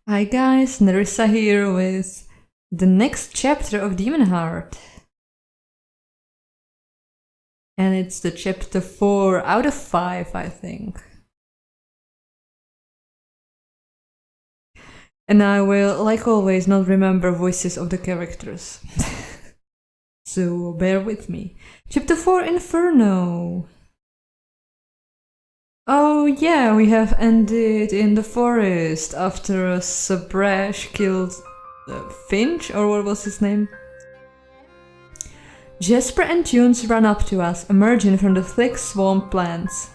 Hi guys, Nerissa here with the next chapter of Demonheart. And it's the chapter 4 out of 5, I think. And I will, like always, not remember voices of the characters. So bear with me. Chapter 4 Inferno. Oh yeah, we have ended in the forest after Sabrash killed Finch, or what was his name? Jasper and Tunes run up to us, emerging from the thick swamp plants.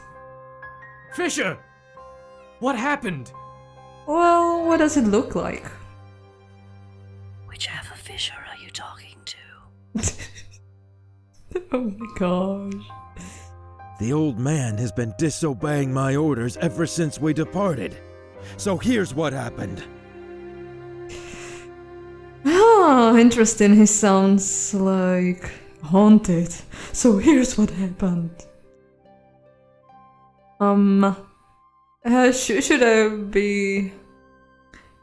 Fisher! What happened? Well, what does it look like? Which half of Fisher are you talking to? Oh my gosh. The old man has been disobeying my orders ever since we departed. So here's what happened. Ah, interesting. He sounds like haunted. So here's what happened.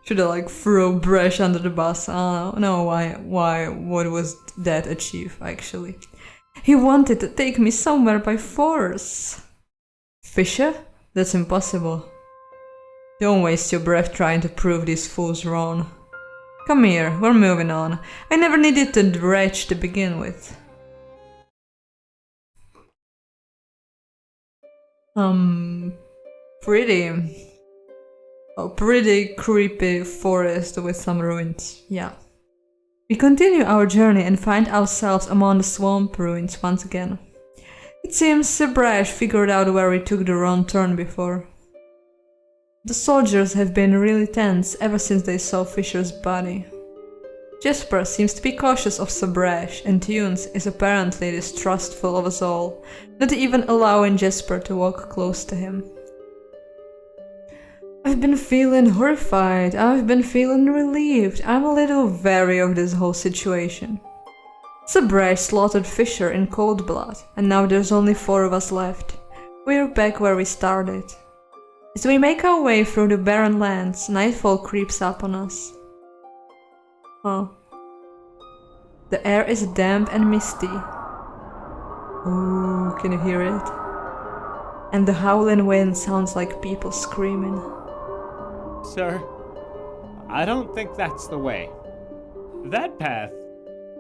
Should I like throw Brash under the bus? No, what was that achieve actually? He wanted to take me somewhere by force. Fisher? That's impossible. Don't waste your breath trying to prove these fools wrong. Come here, we're moving on. I never needed the dredge to begin with. Pretty creepy forest with some ruins, yeah. We continue our journey and find ourselves among the swamp ruins once again. It seems Sabrash figured out where we took the wrong turn before. The soldiers have been really tense ever since they saw Fisher's body. Jasper seems to be cautious of Sabrash, and Tunes is apparently distrustful of us all, not even allowing Jasper to walk close to him. I've been feeling horrified, I've been feeling relieved, I'm a little wary of this whole situation. Sabrash slaughtered Fisher in cold blood, and now there's only 4 of us left. We're back where we started. As we make our way through the barren lands, nightfall creeps up on us. Huh. The air is damp and misty. Ooh, can you hear it? And the howling wind sounds like people screaming. Sir, I don't think that's the way. That path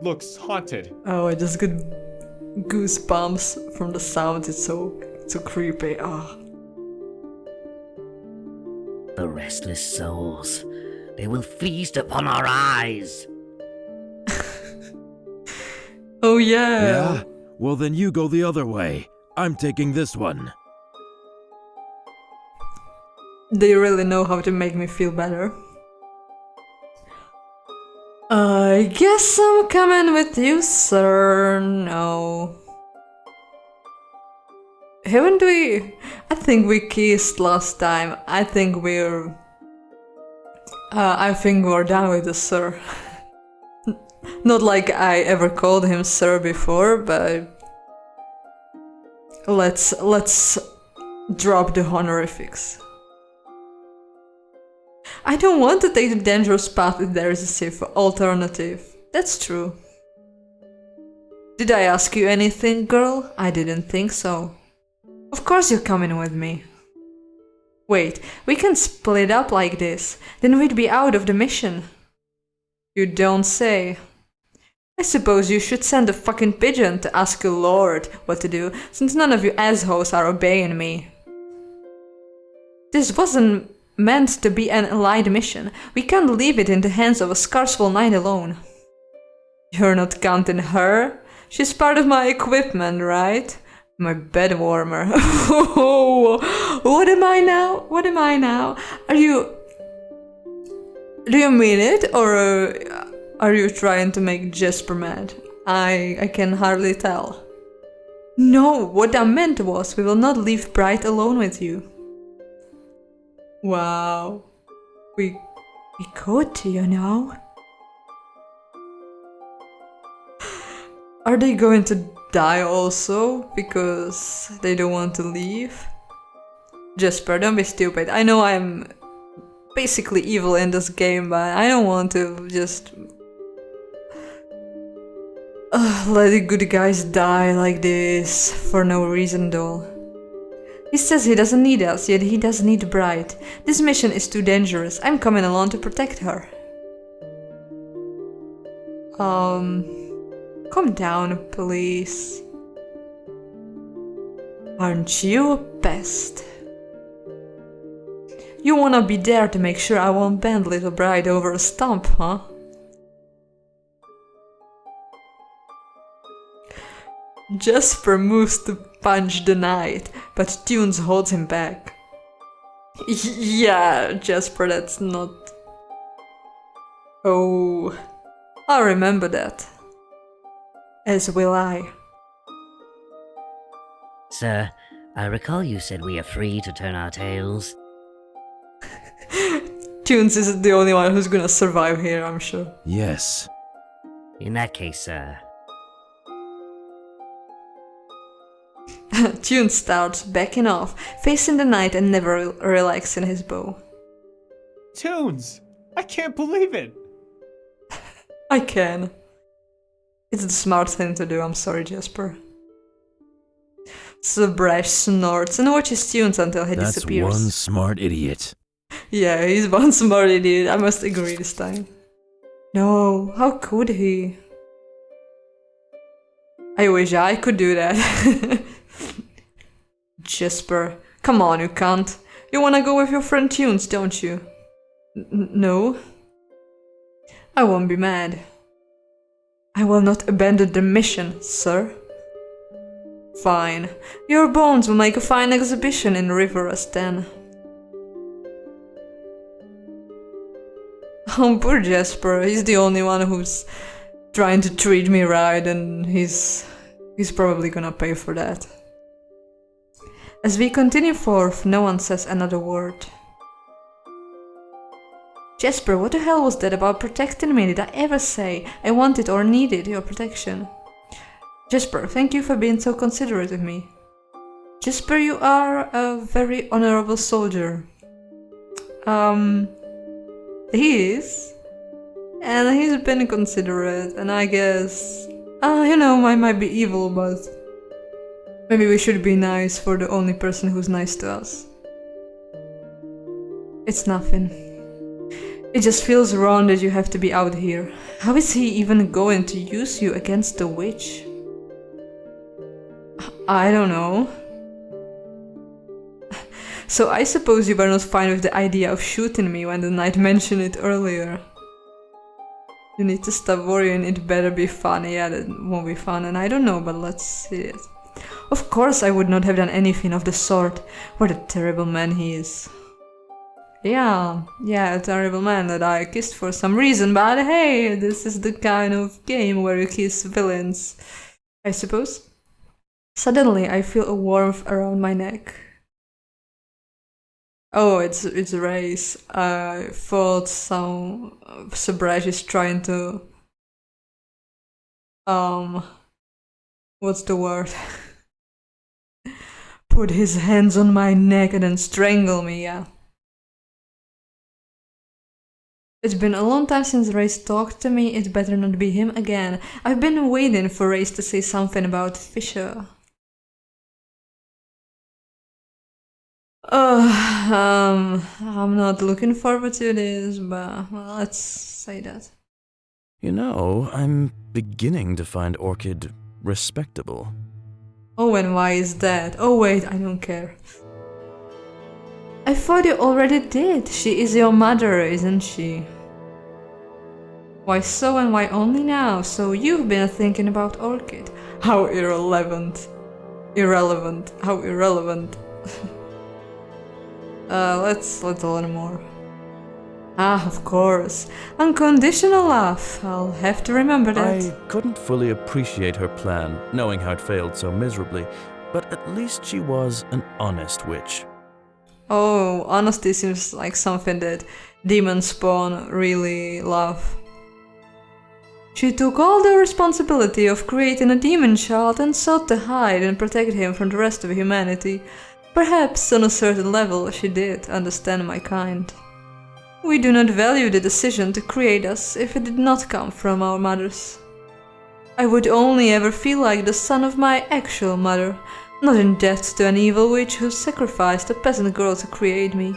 looks haunted. Oh, I just get goosebumps from the sound. It's so creepy. Ah. The restless souls. They will feast upon our eyes. Oh yeah. Yeah? Well then you go the other way. I'm taking this one. They really know how to make me feel better. I guess I'm coming with you, sir. No. Haven't we? I think we kissed last time. I think we're done with the sir. Not like I ever called him sir before, but let's drop the honorifics. I don't want to take the dangerous path if there is a safe alternative. That's true. Did I ask you anything, girl? I didn't think so. Of course you're coming with me. Wait, we can split up like this, then we'd be out of the mission. You don't say. I suppose you should send a fucking pigeon to ask a lord what to do, since none of you assholes are obeying me. This wasn't meant to be an allied mission. We can't leave it in the hands of a Scarswell knight alone. You're not counting her? She's part of my equipment, right? My bed warmer. What am I now? What am I now? Do you mean it, or are you trying to make Jasper mad? I can hardly tell. No, what I meant was we will not leave Bright alone with you. Wow. We could, you know. Are they going to die also because they don't want to leave? Jasper, don't be stupid. I know I'm basically evil in this game, but I don't want to just let the good guys die like this for no reason though. He says he doesn't need us, yet he does need Bright. This mission is too dangerous. I'm coming along to protect her. Calm down, please. Aren't you a pest? You wanna be there to make sure I won't bend little Bright over a stump, huh? Jasper moves to punch the knight, but Tunes holds him back. Yeah, Jasper, that's not... Oh, I'll remember that. As will I. Sir, I recall you said we are free to turn our tails. Tunes is the only one who's gonna survive here, I'm sure. Yes. In that case, sir. Tunes starts backing off, facing the knight and never relaxing his bow. Tunes! I can't believe it! I can. It's the smart thing to do, I'm sorry, Jasper. Subrash snorts and watches Tunes until he That's disappears. one smart idiot. Yeah, he's one smart idiot, I must agree this time. No, how could he? I wish I could do that. Jasper, come on, you can't. You wanna go with your friend Tunes, don't you? No? I won't be mad. I will not abandon the mission, sir. Fine. Your bones will make a fine exhibition in Riverus then. Oh, poor Jasper. He's the only one who's trying to treat me right, and he's probably gonna pay for that. As we continue forth, no one says another word. Jasper, what the hell was that about protecting me? Did I ever say I wanted or needed your protection? Jasper, thank you for being so considerate of me. Jasper, you are a very honorable soldier. He is. And he's been considerate, and I guess... you know, I might be evil, but... maybe we should be nice for the only person who's nice to us. It's nothing. It just feels wrong that you have to be out here. How is he even going to use you against the witch? I don't know. So I suppose you were not fine with the idea of shooting me when the knight mentioned it earlier. You need to stop worrying, it better be fun. Yeah, that won't be fun, and I don't know, but let's see it. Of course I would not have done anything of the sort. What a terrible man he is. Yeah, a terrible man that I kissed for some reason, but hey, this is the kind of game where you kiss villains, I suppose. Suddenly I feel a warmth around my neck. Oh, it's Race. I thought some Subrash is trying to... what's the word? Put his hands on my neck and then strangle me, yeah. It's been a long time since Race talked to me, it better not be him again. I've been waiting for Race to say something about Fisher. I'm not looking forward to this, but well, let's say that. You know, I'm beginning to find Orchid respectable. Oh, and why is that? Oh wait, I don't care. I thought you already did. She is your mother, isn't she? Why so and why only now? So you've been thinking about Orchid. How irrelevant. How irrelevant. Let's learn more. Ah, of course. Unconditional love. I'll have to remember that. I couldn't fully appreciate her plan, knowing how it failed so miserably, but at least she was an honest witch. Oh, honesty seems like something that demon spawn really love. She took all the responsibility of creating a demon child and sought to hide and protect him from the rest of humanity. Perhaps on a certain level she did understand my kind. We do not value the decision to create us if it did not come from our mothers. I would only ever feel like the son of my actual mother, not in debt to an evil witch who sacrificed a peasant girl to create me,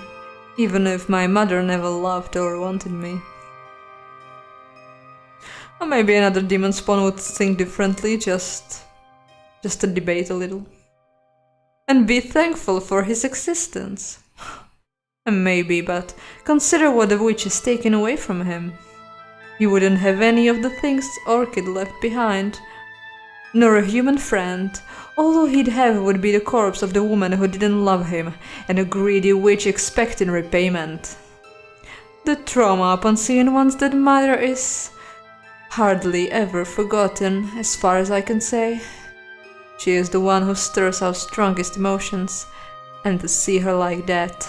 even if my mother never loved or wanted me. Or maybe another demon spawn would think differently, just to debate a little. And be thankful for his existence. Maybe, but consider what the witch has taken away from him. He wouldn't have any of the things Orchid left behind, nor a human friend. All he'd have would be the corpse of the woman who didn't love him, and a greedy witch expecting repayment. The trauma upon seeing one's dead mother is hardly ever forgotten, as far as I can say. She is the one who stirs our strongest emotions, and to see her like that,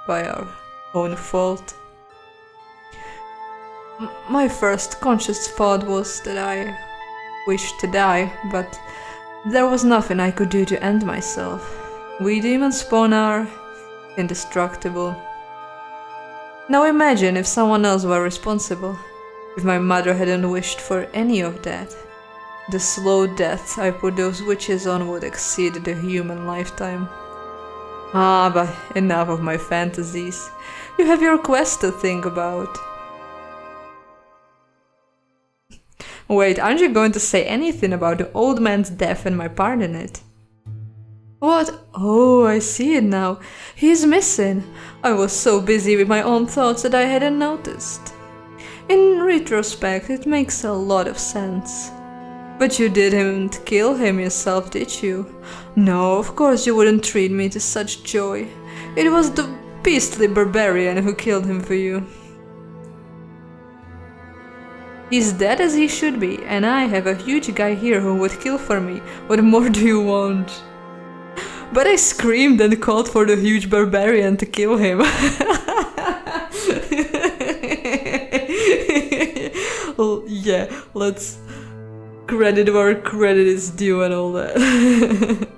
by our own fault. My first conscious thought was that I wished to die, but there was nothing I could do to end myself. We demon spawn are indestructible. Now imagine if someone else were responsible, if my mother hadn't wished for any of that. The slow death I put those witches on would exceed the human lifetime. Ah, but enough of my fantasies. You have your quest to think about. Wait, aren't you going to say anything about the old man's death and my part in it? What? Oh, I see it now. He's missing. I was so busy with my own thoughts that I hadn't noticed. In retrospect, it makes a lot of sense. But you didn't kill him yourself, did you? No, of course you wouldn't treat me to such joy. It was the beastly barbarian who killed him for you. He's dead as he should be, and I have a huge guy here who would kill for me. What more do you want? But I screamed and called for the huge barbarian to kill him. Well, yeah, let's credit where credit is due and all that.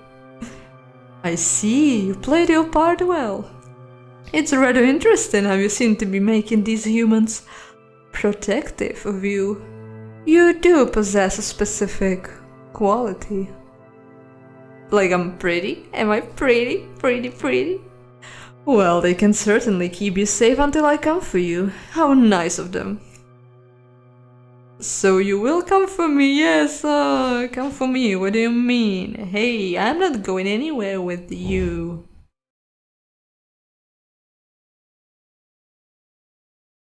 I see, you played your part well. It's rather interesting how you seem to be making these humans protective of you. You do possess a specific quality. Like I'm pretty? Am I pretty? Pretty? Well, they can certainly keep you safe until I come for you. How nice of them. So you will come for me? Yes, come for me. What do you mean? Hey, I'm not going anywhere with you.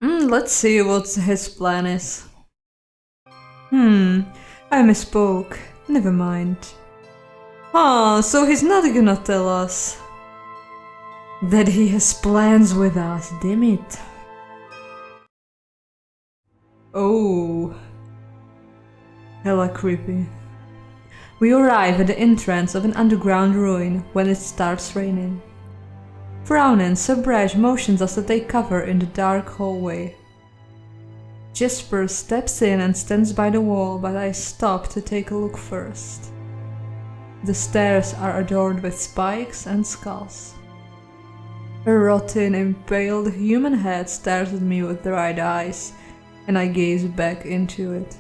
Let's see what his plan is. I misspoke. Never mind. So he's not gonna tell us that he has plans with us, damn it. Oh, hella creepy. We arrive at the entrance of an underground ruin when it starts raining. Frowning, Subraj motions us to take cover in the dark hallway. Jesper steps in and stands by the wall, but I stop to take a look first. The stairs are adorned with spikes and skulls. A rotten, impaled human head stares at me with dried eyes, and I gaze back into it.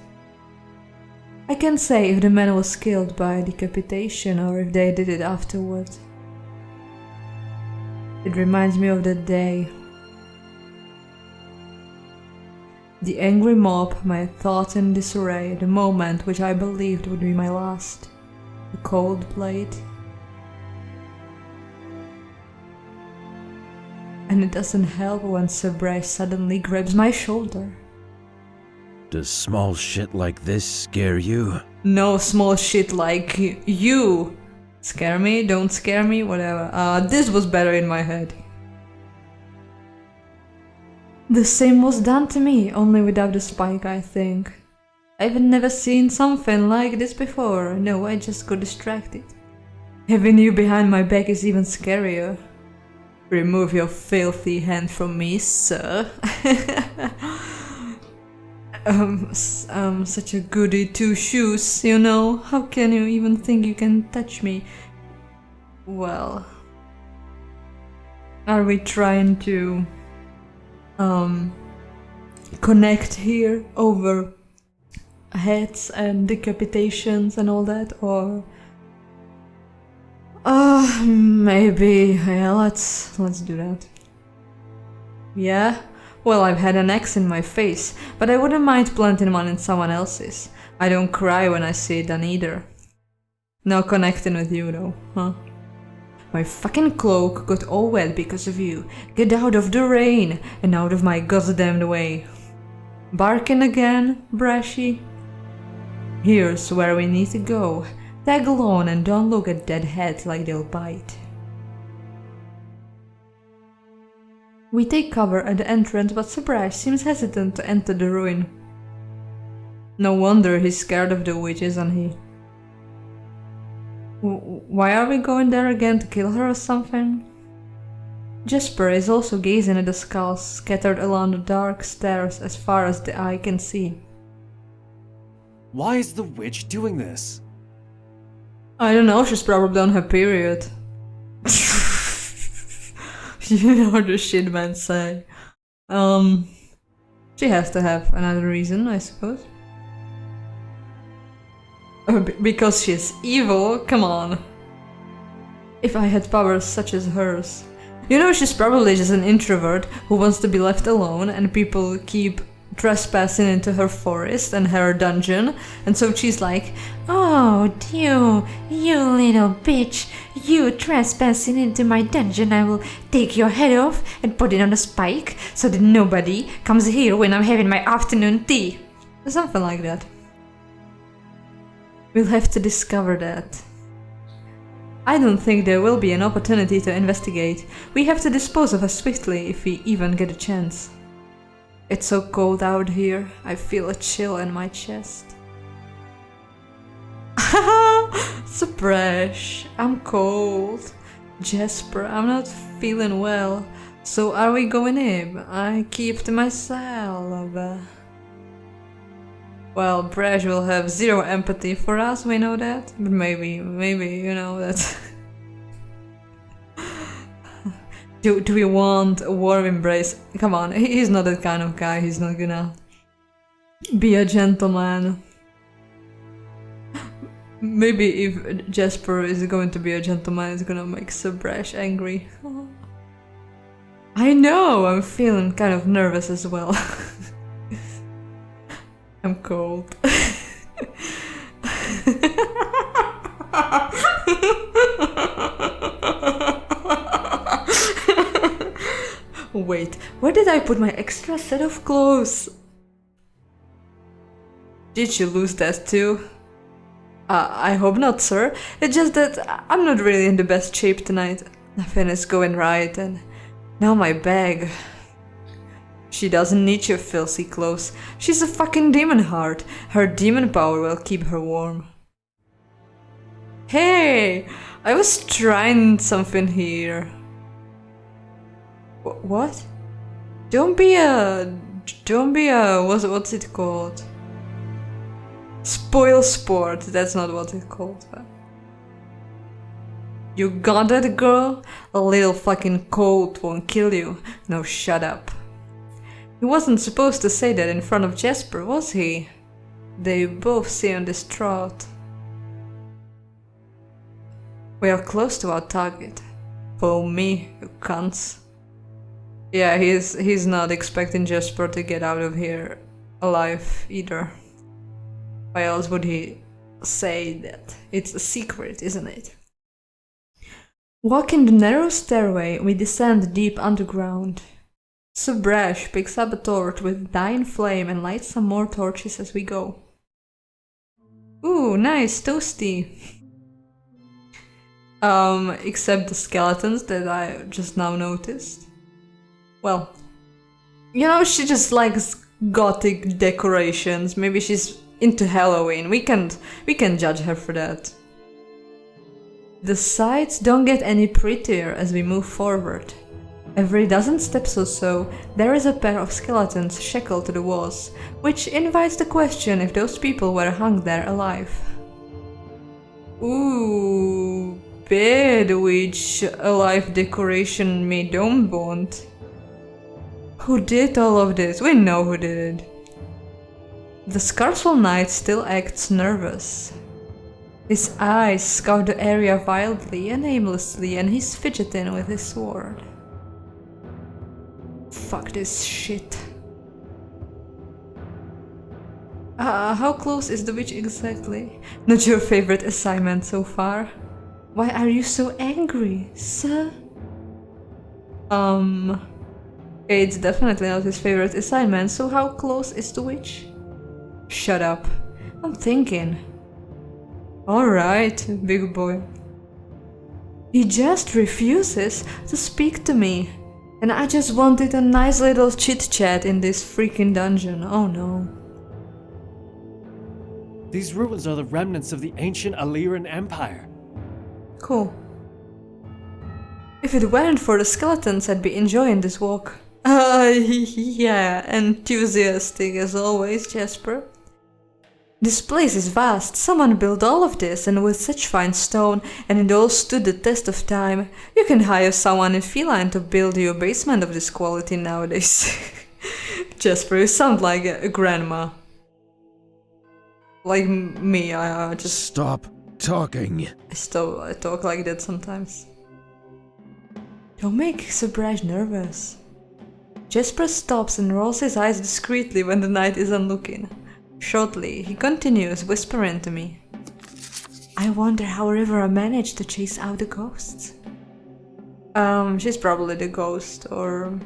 I can't say if the man was killed by decapitation or if they did it afterward. It reminds me of that day. The angry mob, my thoughts in disarray, the moment which I believed would be my last. The cold blade. And it doesn't help when Subraj suddenly grabs my shoulder. Does small shit like this scare you? No small shit like you. Scare me, don't scare me, whatever. This was better in my head. The same was done to me, only without the spike, I think. I've never seen something like this before. No, I just got distracted. Having you behind my back is even scarier. Remove your filthy hand from me, sir. Such a goody two-shoes, you know. How can you even think you can touch me? Well, are we trying to connect here over heads and decapitations and all that, or maybe, yeah, let's do that. Yeah, well, I've had an X in my face, but I wouldn't mind planting one in someone else's. I don't cry when I see it done either. No connecting with you though, huh? My fucking cloak got all wet because of you. Get out of the rain and out of my goddamned way. Barking again, Brashy? Here's where we need to go. Tag along and don't look at dead heads like they'll bite. We take cover at the entrance, but Sabrash seems hesitant to enter the ruin. No wonder he's scared of the witch, isn't he? Why are we going there again, to kill her or something? Jesper is also gazing at the skulls scattered along the dark stairs as far as the eye can see. Why is the witch doing this? I don't know, she's probably on her period. You know the shit men say. She has to have another reason, I suppose. Because she's evil? Come on. If I had powers such as hers. You know, she's probably just an introvert who wants to be left alone, and people keep trespassing into her forest and her dungeon, and so she's like, "Oh, you little bitch, you trespassing into my dungeon, I will take your head off and put it on a spike so that nobody comes here when I'm having my afternoon tea." Something like that. We'll have to discover that. I don't think there will be an opportunity to investigate. We have to dispose of her swiftly if we even get a chance. It's so cold out here, I feel a chill in my chest. Suppress, I'm cold. Jesper, I'm not feeling well. So are we going in? I keep to myself. Well, Brash will have zero empathy for us, we know that. But maybe, you know, that... Do we want a warm embrace? Come on, he's not that kind of guy, he's not gonna be a gentleman. Maybe if Jesper is going to be a gentleman, it's gonna make Sabrash angry. I know, I'm feeling kind of nervous as well. I'm cold. Wait, where did I put my extra set of clothes? Did you lose that too? I hope not, sir. It's just that I'm not really in the best shape tonight. Nothing is going right, and now my bag. She doesn't need your filthy clothes. She's a fucking Demonheart. Her demon power will keep her warm. Hey! I was trying something here. What? Don't be a... what's it called? Spoil sport, that's not what it's called. You got it, girl? A little fucking cold won't kill you. No, shut up. He wasn't supposed to say that in front of Jesper, was he? They both seem distraught. We are close to our target. Follow me, you cunts. Yeah, he's not expecting Jesper to get out of here alive either. Why else would he say that? It's a secret, isn't it? Walking the narrow stairway, we descend deep underground. Sabrash picks up a torch with dying flame and lights some more torches as we go. Ooh, nice, toasty. Except the skeletons that I just now noticed. Well, you know, she just likes gothic decorations. Maybe she's into Halloween. We can judge her for that. The sights don't get any prettier as we move forward. Every dozen steps or so, there is a pair of skeletons shackled to the walls, which invites the question if those people were hung there alive. Ooh, bed which alive decoration me don't want. Who did all of this? We know who did it. The Scarswell Knight still acts nervous. His eyes scout the area wildly and aimlessly, and he's fidgeting with his sword. Fuck this shit. How close is the witch exactly? Not your favorite assignment so far. Why are you so angry, sir? It's definitely not his favorite assignment, so how close is the witch? Shut up. I'm thinking. Alright, big boy. He just refuses to speak to me. And I just wanted a nice little chit-chat in this freaking dungeon. Oh no. These ruins are the remnants of the ancient Illyrian Empire. Cool. If it weren't for the skeletons, I'd be enjoying this walk. Yeah, enthusiastic as always, Jasper. This place is vast. Someone built all of this, and with such fine stone, and it all stood the test of time. You can hire someone in Feline to build you a basement of this quality nowadays. Jasper, you sound like a grandma. Like me, I just... Stop talking. I talk like that sometimes. Don't make Sabraj nervous. Jasper stops and rolls his eyes discreetly when the knight isn't looking. Shortly, he continues, whispering to me. I wonder how Rivera managed to chase out the ghosts. She's probably the ghost, or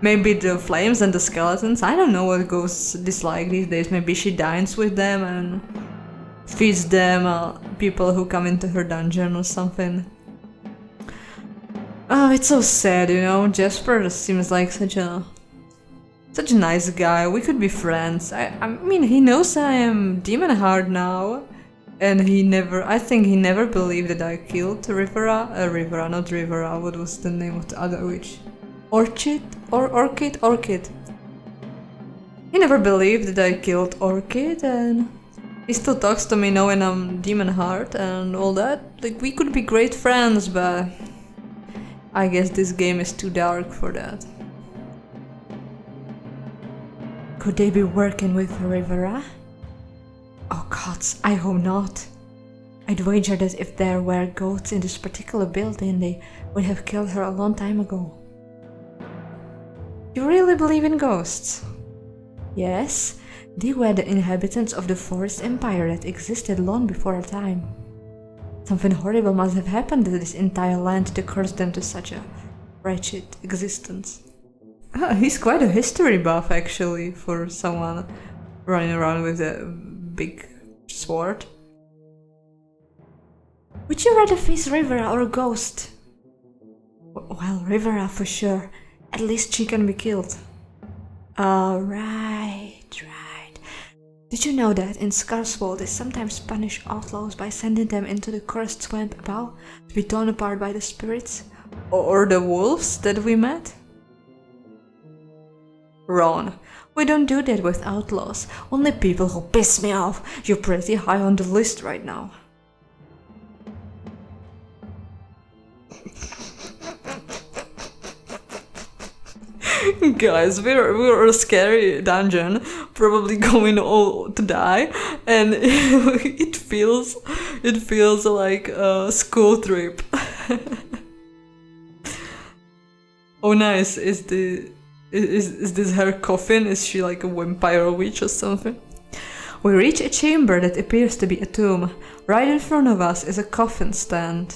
maybe the flames and the skeletons. I don't know what ghosts dislike these days. Maybe she dines with them and feeds them people who come into her dungeon or something. Oh, it's so sad, you know. Jasper seems like such a nice guy. We could be friends. I mean, he knows I am Demonheart now, and I think he never believed that I killed Rivera. Rivera, not Rivera. What was the name of the other witch? Orchid? Orchid. He never believed that I killed Orchid, and he still talks to me knowing I'm Demonheart and all that. Like, we could be great friends, but I guess this game is too dark for that. Could they be working with Rivera? Oh gods, I hope not. I'd wager that if there were ghosts in this particular building, they would have killed her a long time ago. You really believe in ghosts? Yes, they were the inhabitants of the forest empire that existed long before our time. Something horrible must have happened to this entire land to curse them to such a wretched existence. He's quite a history buff, actually, for someone running around with a big sword. Would you rather face Rivera or a ghost? Well, Rivera for sure. At least she can be killed. Right. Did you know that in Scarswell they sometimes punish outlaws by sending them into the cursed swamp above to be torn apart by the spirits? Or the wolves that we met? Ron, we don't do that with outlaws, only people who piss me off. You're pretty high on the list right now. Guys, we're a scary dungeon, probably going all to die, and it feels like a school trip. Oh nice, is this her coffin? Is she like a vampire witch or something? We reach a chamber that appears to be a tomb. Right in front of us is a coffin stand.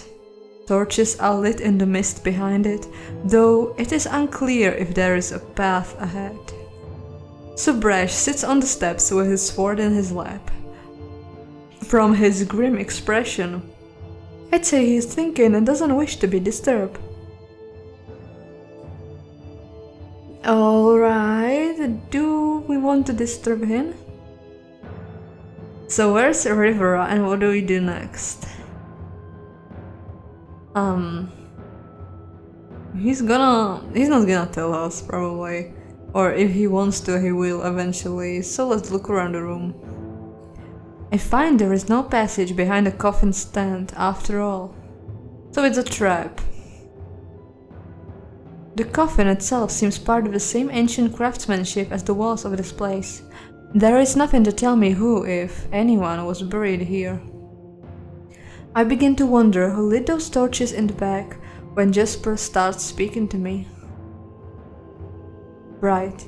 Torches are lit in the mist behind it, though it is unclear if there is a path ahead. Subrash sits on the steps with his sword in his lap. From his grim expression, I'd say he's thinking and doesn't wish to be disturbed. Alright, do we want to disturb him? So where's Rivera and what do we do next? He's not gonna tell us, probably. Or if he wants to, he will eventually, so let's look around the room. I find there is no passage behind the coffin stand after all. So it's a trap. The coffin itself seems part of the same ancient craftsmanship as the walls of this place. There is nothing to tell me who, if anyone, was buried here. I begin to wonder who lit those torches in the back when Jasper starts speaking to me. Right.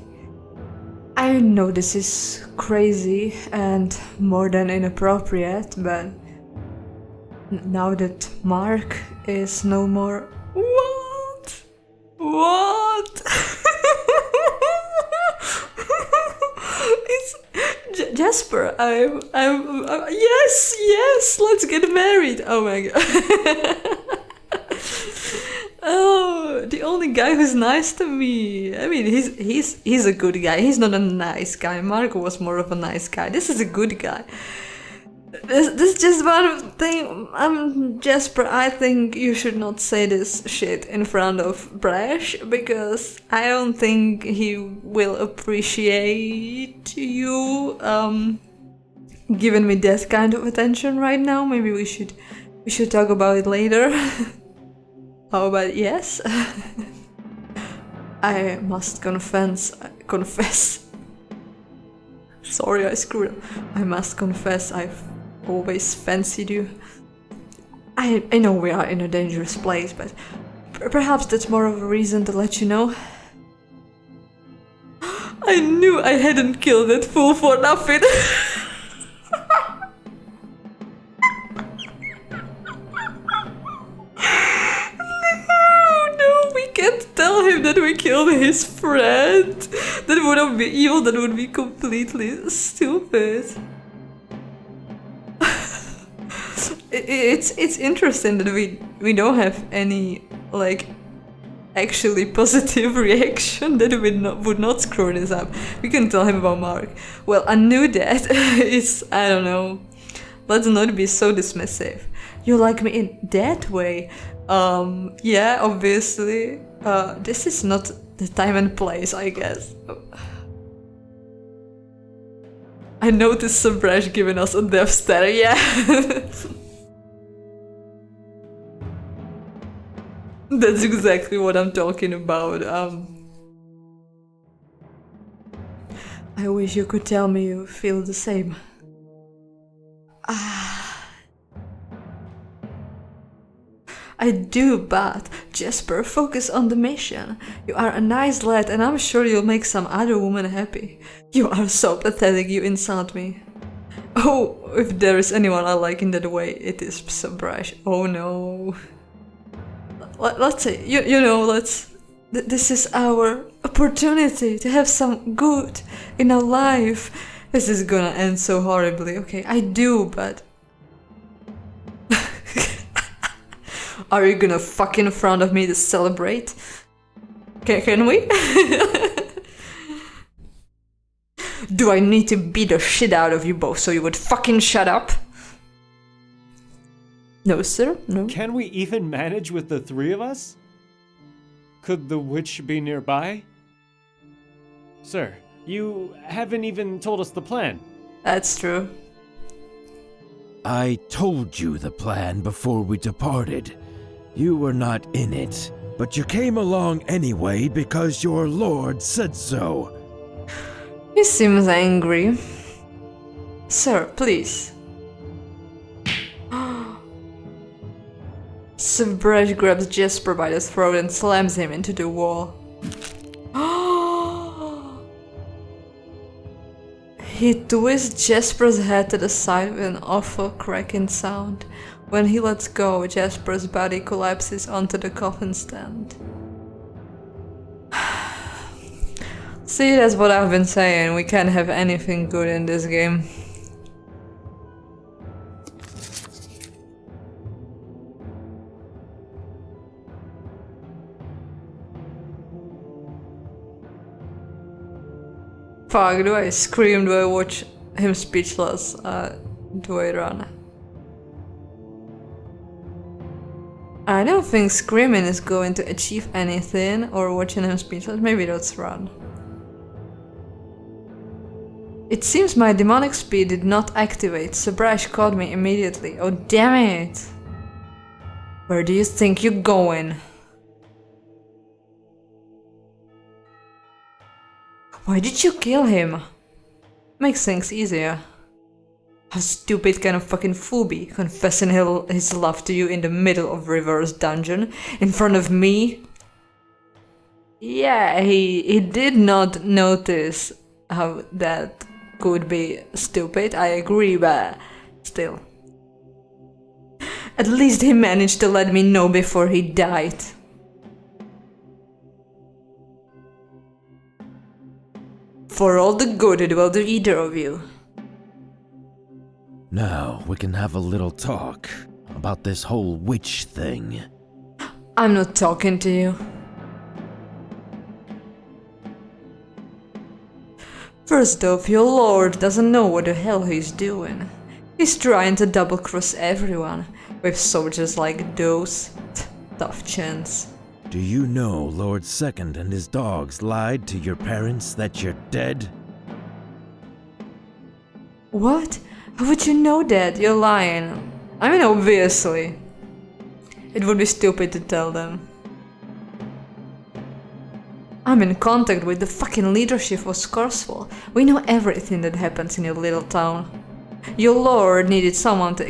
I know this is crazy and more than inappropriate, but now that Mark is no more... What? What? It's Jasper. I'm yes, let's get married. Oh my god. Oh, the only guy who's nice to me. I mean, he's a good guy. He's not a nice guy. Marco was more of a nice guy. This is a good guy. This is just one thing. Jasper, I think you should not say this shit in front of Brash, because I don't think he will appreciate you giving me that kind of attention right now. Maybe we should talk about it later. How about yes? I must confess. Sorry, I screwed up. I must confess, I've always fancied you. I know we are in a dangerous place, but perhaps that's more of a reason to let you know. I knew I hadn't killed that fool for nothing. No, we can't tell him that we killed his friend. That wouldn't be evil, that would be completely stupid. It's interesting that we don't have any like actually positive reaction, that would not screw this up. We can tell him about Mark. Well, I knew that. I don't know. Let's not be so dismissive. You like me in that way? Yeah, obviously. This is not the time and place, I guess. I noticed Sabrash giving us a death stare, yeah. That's exactly what I'm talking about. I wish you could tell me you feel the same. I do, but Jasper, focus on the mission. You are a nice lad and I'm sure you'll make some other woman happy. You are so pathetic, you insult me. Oh, if there is anyone I like in that way, it is Sabrash. Oh no. Let's say, you know, this is our opportunity to have some good in our life. This is gonna end so horribly, okay? I do, but... Are you gonna fuck in front of me to celebrate? Can we? Do I need to beat the shit out of you both so you would fucking shut up? No, sir, no. Can we even manage with the three of us? Could the witch be nearby? Sir, you haven't even told us the plan. That's true. I told you the plan before we departed. You were not in it, but you came along anyway because your lord said so. He seems angry. Sir, please. Sabrash grabs Jasper by the throat and slams him into the wall. He twists Jasper's head to the side with an awful cracking sound. When he lets go, Jasper's body collapses onto the coffin stand. See, that's what I've been saying. We can't have anything good in this game. Fuck, do I scream? Do I watch him speechless? Do I run? I don't think screaming is going to achieve anything, or watching him speechless. Maybe let's run. It seems my demonic speed did not activate. Sabrash caught me immediately. Oh damn it! Where do you think you're going? Why did you kill him? Makes things easier. How stupid can a fucking fool be, confessing his love to you in the middle of River's dungeon, in front of me? Yeah, he did not notice how that could be stupid, I agree, but still. At least he managed to let me know before he died. For all the good it will do either of you. Now we can have a little talk about this whole witch thing. I'm not talking to you. First off, your lord doesn't know what the hell he's doing. He's trying to double-cross everyone. With soldiers like those, tough chance. Do you know Lord Second and his dogs lied to your parents that you're dead? What? How would you know that? You're lying. I mean, obviously. It would be stupid to tell them. I'm in contact with the fucking leadership of Scarswell. We know everything that happens in your little town. Your lord needed someone to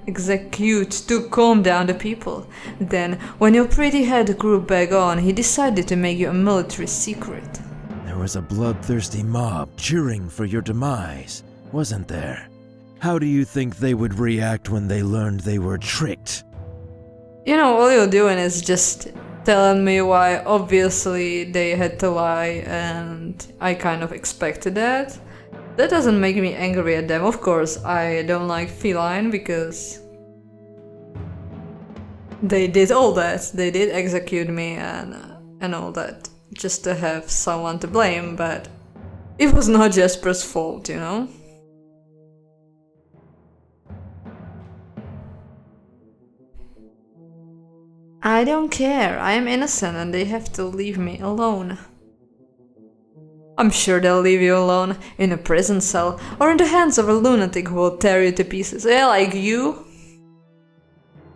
execute to calm down the people. Then, when your pretty head grew back on, he decided to make you a military secret. There was a bloodthirsty mob cheering for your demise, wasn't there? How do you think they would react when they learned they were tricked? You know, all you're doing is just telling me why obviously they had to lie, and I kind of expected that. That doesn't make me angry at them. Of course, I don't like feline because they did all that. They did execute me and all that just to have someone to blame, but it was not Jasper's fault, you know? I don't care. I am innocent and they have to leave me alone. I'm sure they'll leave you alone, in a prison cell, or in the hands of a lunatic who will tear you to pieces. Yeah, like you.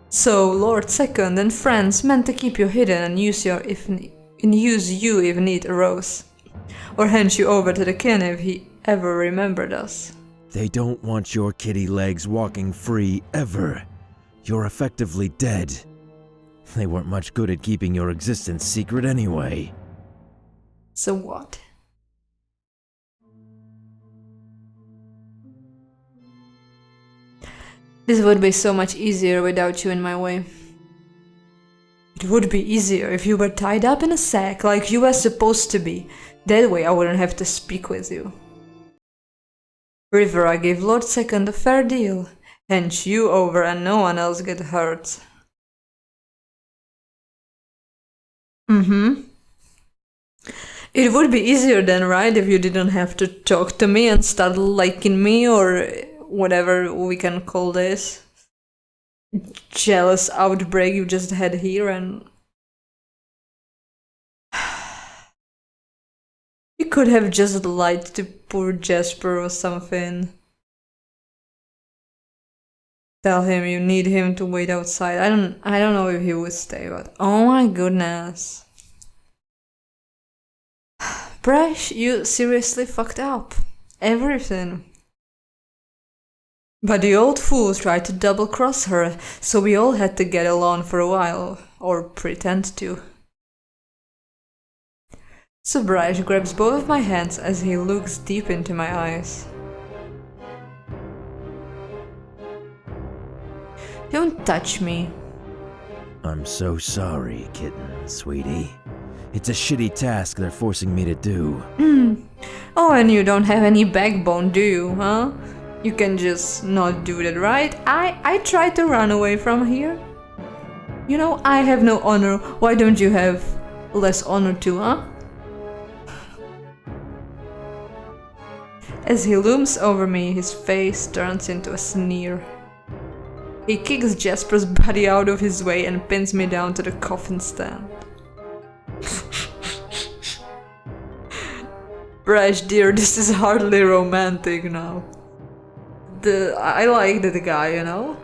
So, Lord Second and friends meant to keep you hidden and use you if need arose. Or hand you over to the king if he ever remembered us. They don't want your kitty legs walking free ever. You're effectively dead. They weren't much good at keeping your existence secret anyway. So what? This would be so much easier without you in my way. It would be easier if you were tied up in a sack like you were supposed to be. That way I wouldn't have to speak with you. River, I gave Lord Second a fair deal. Hand you over and no one else get hurt. It would be easier then, right, if you didn't have to talk to me and start liking me or whatever we can call this jealous outbreak you just had here, and you could have just lied to poor Jasper or something. Tell him you need him to wait outside. I don't know if he would stay, but oh my goodness. Brash, you seriously fucked up. Everything. But the old fool tried to double-cross her, so we all had to get along for a while, or pretend to. So Brash grabs both of my hands as he looks deep into my eyes. Don't touch me. I'm so sorry, kitten, sweetie. It's a shitty task they're forcing me to do. Oh, and you don't have any backbone, do you, huh? You can just not do that, right? I tried to run away from here. You know, I have no honor. Why don't you have less honor too, huh? As he looms over me, his face turns into a sneer. He kicks Jasper's body out of his way and pins me down to the coffin stand. Brash dear, this is hardly romantic now. I liked the guy, you know?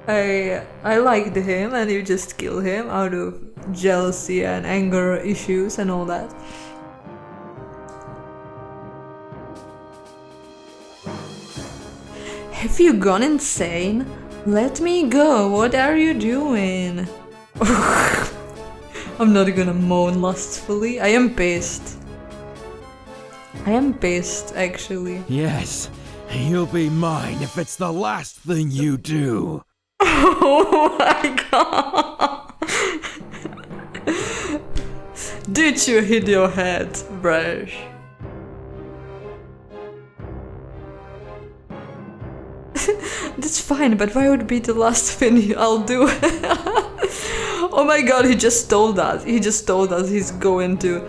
I liked him, and you just kill him out of jealousy and anger issues and all that. Have you gone insane? Let me go, what are you doing? I'm not gonna moan lustfully, I am pissed. I am pissed, actually. Yes, you'll be mine if it's the last thing you do. Oh my god! Did you hit your head, Brash? That's fine, but why would it be the last thing I'll do? Oh my god, he just told us. He just told us he's going to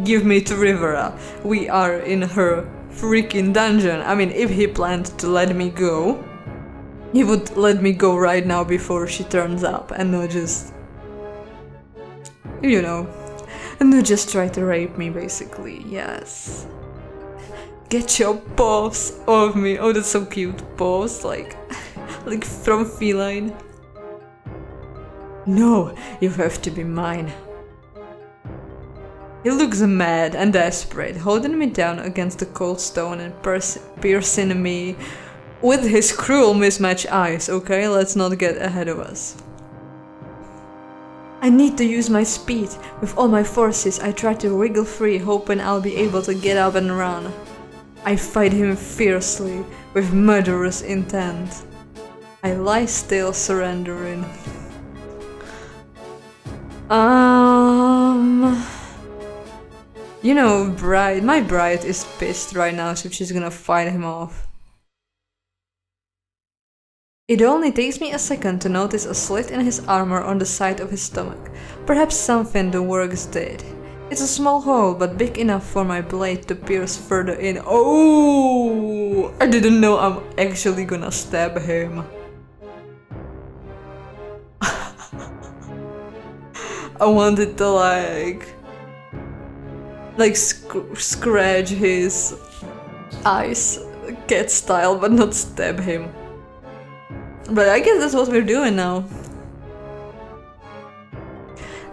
give me to Rivera. We are in her freaking dungeon. I mean, if he planned to let me go, he would let me go right now before she turns up and not just, you know, and not just try to rape me, basically. Yes. Get your paws off me. Oh, that's so cute. Paws, like from feline. No, you have to be mine. He looks mad and desperate, holding me down against the cold stone and piercing me with his cruel mismatched eyes. Okay, let's not get ahead of us. I need to use my speed. With all my forces, I try to wriggle free, hoping I'll be able to get up and run. I fight him fiercely, with murderous intent. I lie still, surrendering. You know, my bride is pissed right now, so she's gonna fight him off. It only takes me a second to notice a slit in his armor on the side of his stomach. Perhaps something the works did. It's a small hole, but big enough for my blade to pierce further in. Oh! I didn't know I'm actually gonna stab him. I wanted to like scratch his eyes, cat style, but not stab him. But I guess that's what we're doing now.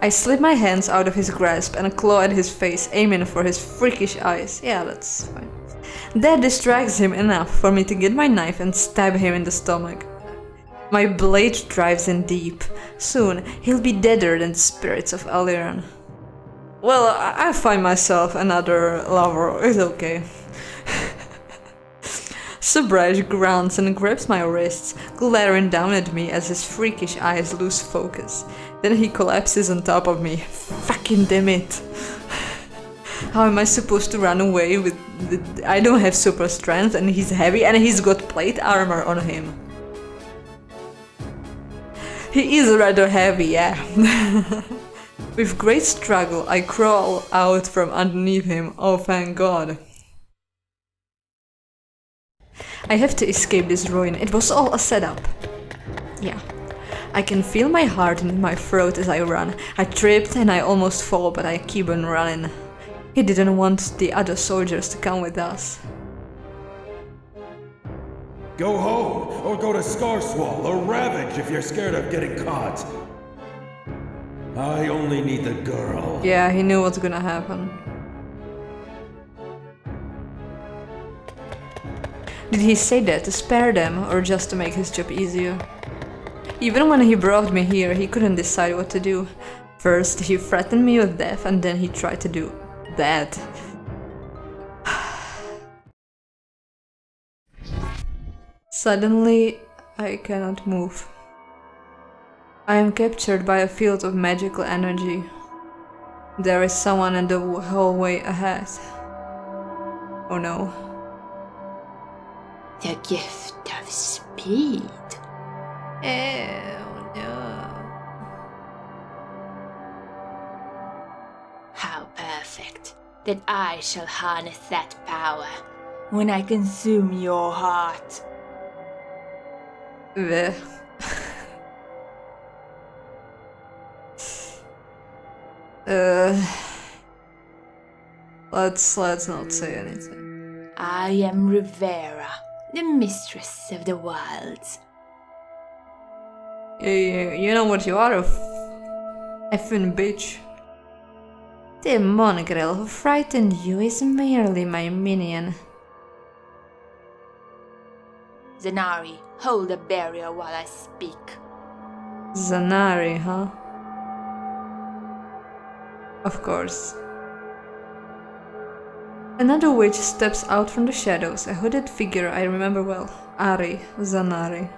I slip my hands out of his grasp and claw at his face, aiming for his freakish eyes. Yeah, that's fine. That distracts him enough for me to get my knife and stab him in the stomach. My blade drives in deep. Soon, he'll be deader than the spirits of Aliran. Well, I find myself another lover. It's okay. Subraj grunts and grabs my wrists, glaring down at me as his freakish eyes lose focus. Then he collapses on top of me. Fucking damn it. How am I supposed to run away with I don't have super strength and he's heavy and he's got plate armor on him. He is rather heavy, yeah. With great struggle, I crawl out from underneath him. Oh, thank God. I have to escape this ruin. It was all a setup. Yeah. I can feel my heart in my throat as I run. I tripped and I almost fall, but I keep on running. He didn't want the other soldiers to come with us. Go home, or go to Scarswall, or Ravage if you're scared of getting caught. I only need the girl. Yeah, he knew what's gonna happen. Did he say that to spare them, or just to make his job easier? Even when he brought me here, he couldn't decide what to do. First, he threatened me with death, and then he tried to do that. Suddenly, I cannot move. I am captured by a field of magical energy. There is someone in the hallway ahead. Oh no. The gift of speed. Oh no. How perfect that I shall harness that power when I consume your heart. Bleh. Let's not say anything. I am Rivera, the mistress of the wilds. You know what you are, a effing bitch. The mongrel who frightened you is merely my minion. Zanari, hold the barrier while I speak. Zanari, huh? Of course. Another witch steps out from the shadows, a hooded figure I remember well. Ari, Zanari,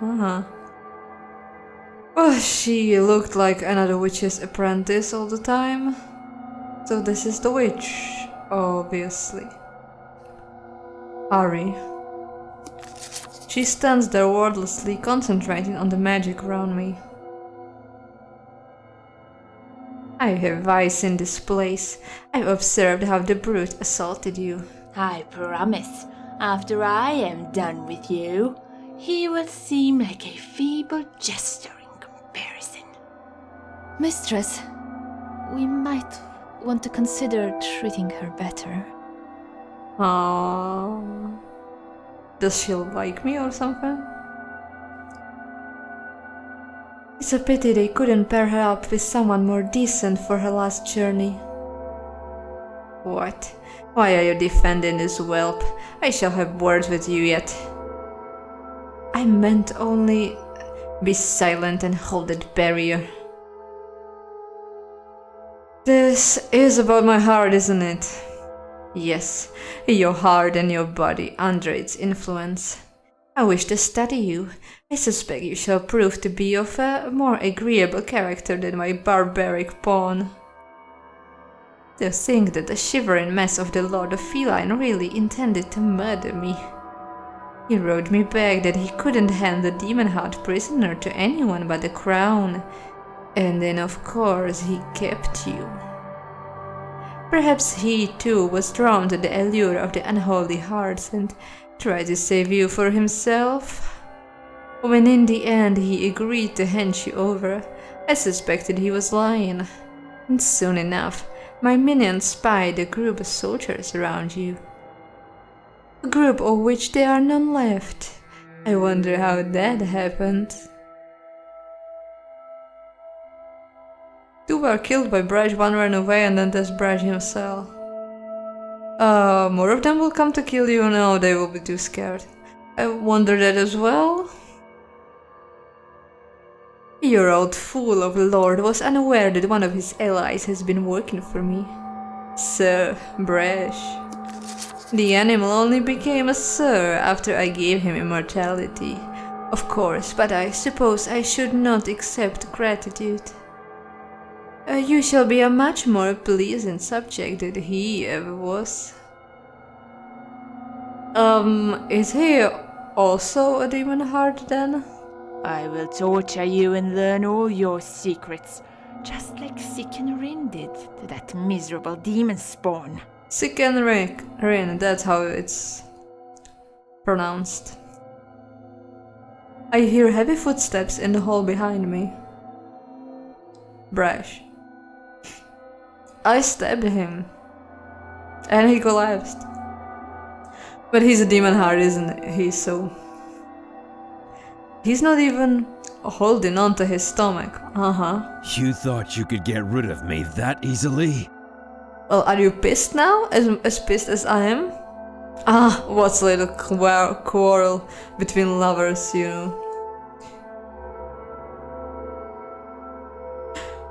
Oh, she looked like another witch's apprentice all the time. So this is the witch, obviously. Ari. She stands there wordlessly, concentrating on the magic around me. I have eyes in this place. I've observed how the brute assaulted you. I promise, after I am done with you, he will seem like a feeble jester in comparison. Mistress, we might want to consider treating her better. Aww. Does she like me or something? It's a pity they couldn't pair her up with someone more decent for her last journey. What? Why are you defending this whelp? I shall have words with you yet. I meant only... Be silent and hold that barrier. This is about my heart, isn't it? Yes, your heart and your body under its influence. I wish to study you. I suspect you shall prove to be of a more agreeable character than my barbaric pawn. To think that the shivering mess of the Lord of Feline really intended to murder me. He wrote me back that he couldn't hand the Demonheart prisoner to anyone but the crown. And then of course he kept you. Perhaps he too was drawn to the allure of the unholy hearts and tried to save you for himself. When in the end he agreed to hand you over, I suspected he was lying. And soon enough, my minions spied a group of soldiers around you. A group of which there are none left. I wonder how that happened. Two were killed by Brash, one ran away, and then there's Brash himself. More of them will come to kill you? No, they will be too scared. I wonder that as well. Your old fool of a lord was unaware that one of his allies has been working for me. Sir Brash. The animal only became a sir after I gave him immortality. Of course, but I suppose I should not accept gratitude. You shall be a much more pleasant subject than he ever was. Is he also a Demonheart then? I will torture you and learn all your secrets, just like Sick and Rin did to that miserable demon spawn. Sick and Rin, that's how it's pronounced. I hear heavy footsteps in the hall behind me. Brash. I stabbed him. And he collapsed. But he's a Demonheart, isn't he? So... He's not even holding on to his stomach. You thought you could get rid of me that easily? Well, are you pissed now? As pissed as I am? What's a little quarrel between lovers, you know?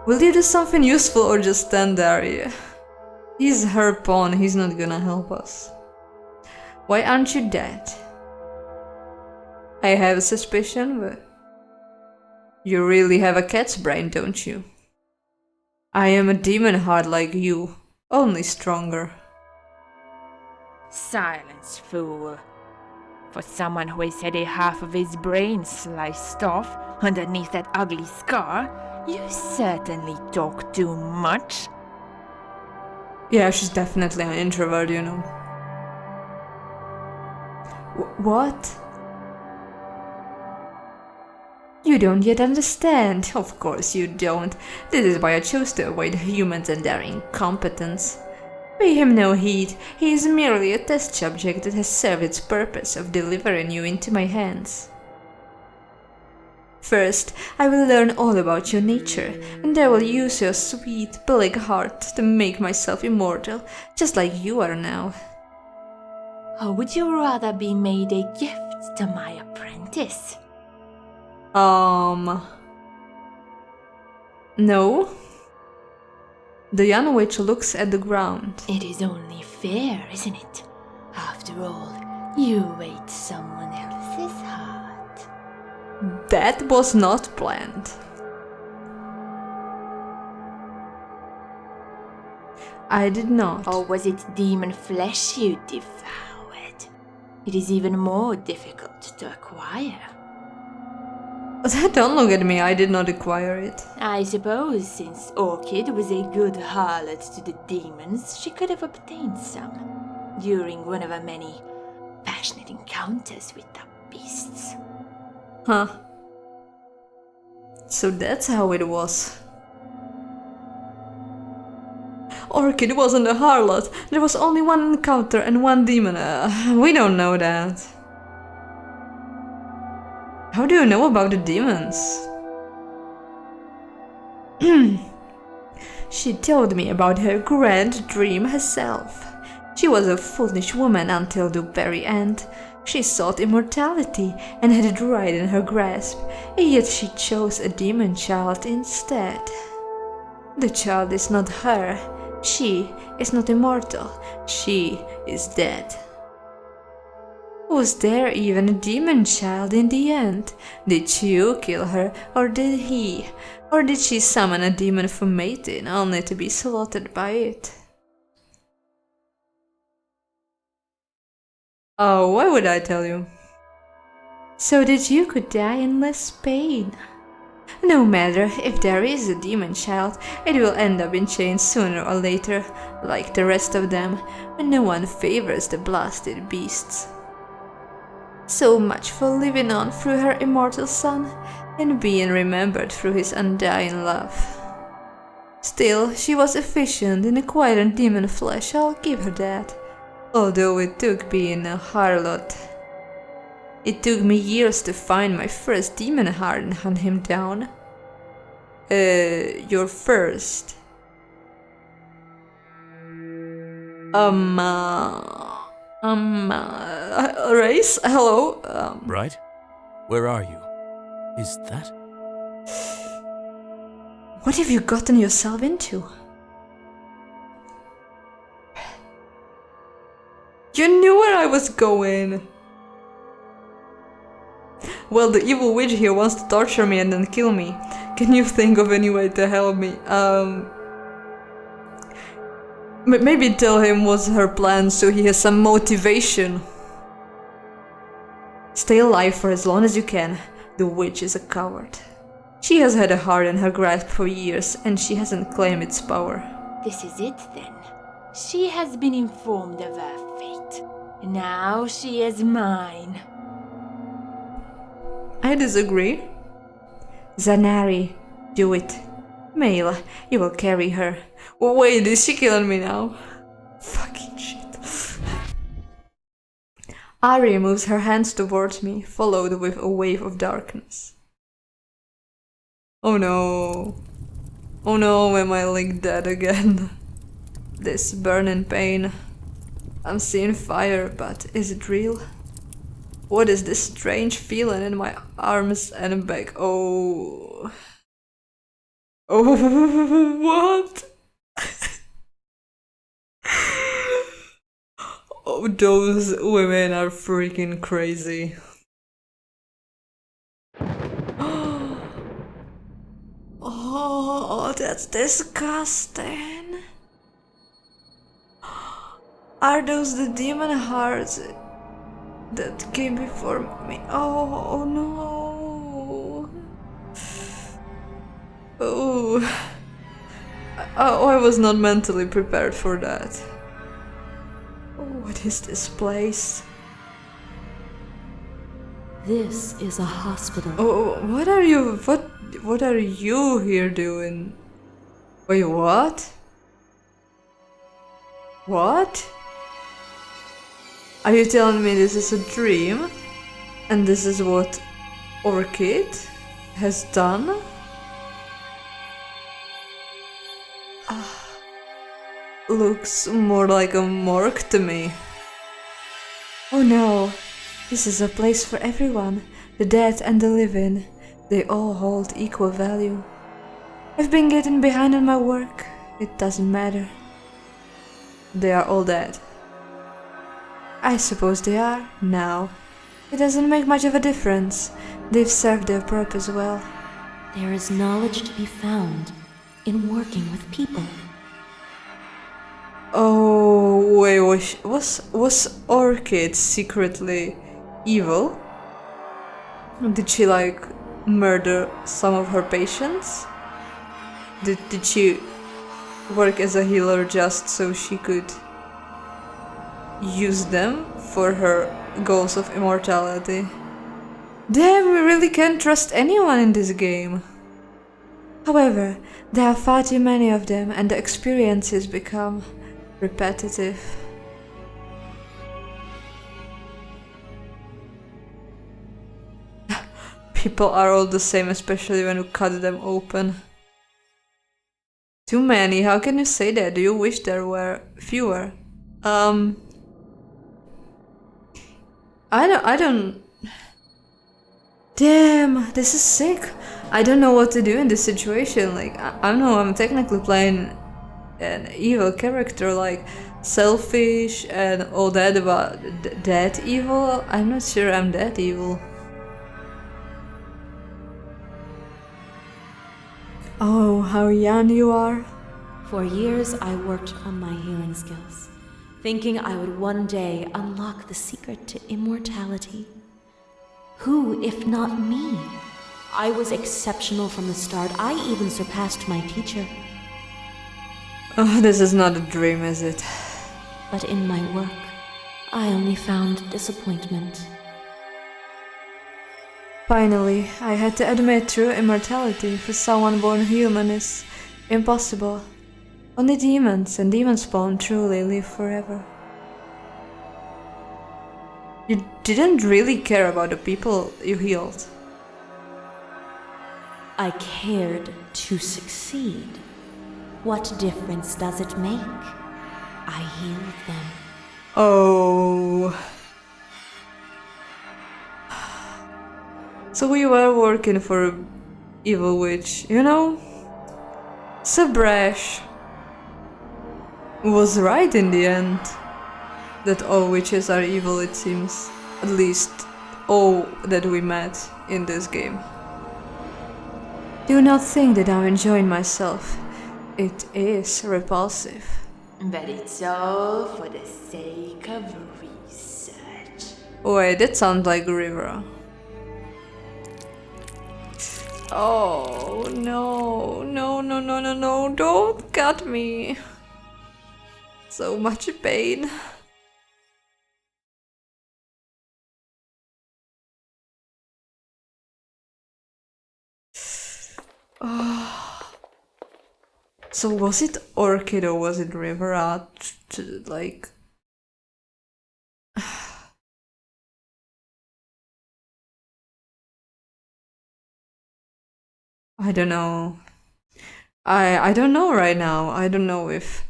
Will you do something useful or just stand there? He's her pawn, he's not gonna help us. Why aren't you dead? I have a suspicion, but... You really have a cat's brain, don't you? I am a Demonheart like you, only stronger. Silence, fool. For someone who has had a half of his brain sliced off underneath that ugly scar, you certainly talk too much. Yeah, she's definitely an introvert, you know. What? You don't yet understand. Of course you don't. This is why I chose to avoid humans and their incompetence. Pay him no heed. He is merely a test subject that has served its purpose of delivering you into my hands. First, I will learn all about your nature, and I will use your sweet, black heart to make myself immortal, just like you are now. Or would you rather be made a gift to my apprentice? countess? No. The young witch looks at the ground. It is only fair, isn't it? After all, you ate someone else's heart. That was not planned. I did not. Or was it demon flesh you devoured? It is even more difficult to acquire. Don't look at me, I did not acquire it. I suppose since Orchid was a good harlot to the demons, she could have obtained some during one of her many passionate encounters with the beasts. Huh. So that's how it was. Orchid wasn't a harlot. There was only one encounter and one demon. We don't know that. How do you know about the demons? She told me about her grand dream herself. She was a foolish woman until the very end. She sought immortality and had it right in her grasp, yet she chose a demon child instead. The child is not her. She is not immortal. She is dead. Was there even a demon child in the end? Did you kill her, or did he? Or did she summon a demon for mating, only to be slaughtered by it? Oh, why would I tell you? So that you could die in less pain. No matter if there is a demon child, it will end up in chains sooner or later, like the rest of them, and no one favors the blasted beasts. So much for living on through her immortal son, and being remembered through his undying love. Still, she was efficient in acquiring demon flesh, I'll give her that. Although it took being a harlot. It took me years to find my first Demonheart and hunt him down. Your first? Race? Hello? Right? Where are you? Is that? What have you gotten yourself into? You knew where I was going! Well, the evil witch here wants to torture me and then kill me. Can you think of any way to help me? Maybe tell him what's her plan so he has some motivation. Stay alive for as long as you can. The witch is a coward. She has had a heart in her grasp for years, and she hasn't claimed its power. This is it then. She has been informed of her fate. Now she is mine. I disagree. Zanari, do it. Male, you will carry her. Wait, is she killing me now? Fucking shit. Ari moves her hands towards me, followed with a wave of darkness. Oh no. Oh no, am I like dead again? This burning pain. I'm seeing fire, but is it real? What is this strange feeling in my arms and back? Oh. Oh, what? Oh, those women are freaking crazy. Oh, that's disgusting. Are those the demon hearts that came before me? Oh no. Oh. I was not mentally prepared for that. What is this place? This is a hospital. Oh, what are you here doing? Wait, what? What? Are you telling me this is a dream? And this is what Orchid has done? Looks more like a morgue to me. Oh no, this is a place for everyone. the dead and the living, they all hold equal value. I've been getting behind on my work. It doesn't matter. They are all dead. I suppose they are, now. It doesn't make much of a difference. They've served their purpose well. There is knowledge to be found in working with people. Oh, wait, was Orchid secretly evil? Did she, like, murder some of her patients? Did she work as a healer just so she could use them for her goals of immortality? Damn, we really can't trust anyone in this game. However, there are far too many of them and the experiences become repetitive. People are all the same, especially when you cut them open. Too many, how can you say that? Do you wish there were fewer? I don't... Damn, this is sick. I don't know what to do in this situation. Like, I don't know, I'm technically playing an evil character, like selfish and all that, about that evil. I'm not sure I'm that evil. Oh, how young you are. For years, I worked on my healing skills, thinking I would one day unlock the secret to immortality. Who, if not me? I was exceptional from the start. I even surpassed my teacher. Oh, this is not a dream, is it? But in my work, I only found disappointment. Finally, I had to admit true immortality for someone born human is impossible. Only demons and demon spawn truly live forever. You didn't really care about the people you healed. I cared to succeed. What difference does it make? I healed them. Oh. So we were working for an evil witch, you know? Sabrash was right in the end. That all witches are evil, it seems. At least all that we met in this game. Do not think that I'm enjoying myself. It is repulsive. But it's all for the sake of research. Wait, that sounds like River. Oh, no, no, no, no, no, no, don't cut me. So much pain. Oh. So was it Orchid or was it River? Like... I don't know. I don't know right now. I don't know if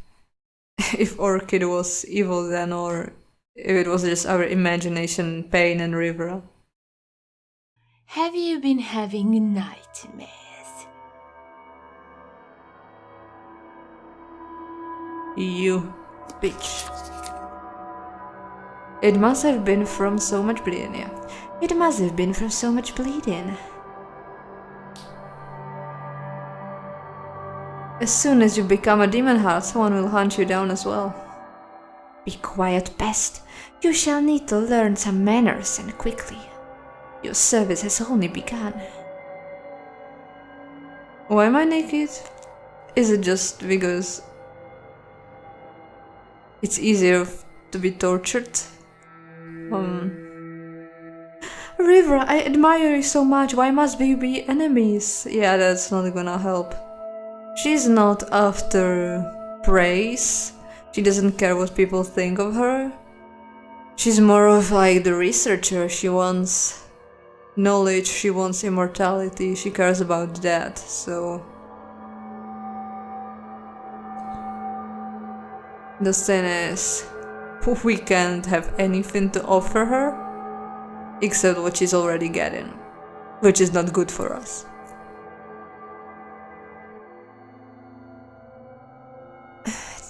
Orchid was evil then or if it was just our imagination, Pain and River. Have you been having nightmares? You bitch. It must have been from so much bleeding, yeah. It must have been from so much bleeding. As soon as you become a Demonheart, someone will hunt you down as well. Be quiet, pest. You shall need to learn some manners and quickly. Your service has only begun. Why am I naked? Is it just because it's easier to be tortured? River, I admire you so much. Why must we be enemies? Yeah, that's not gonna help. She's not after praise. She doesn't care what people think of her. She's more of like the researcher. She wants knowledge, she wants immortality, she cares about that, so... The thing is, we can't have anything to offer her. Except what she's already getting, which is not good for us.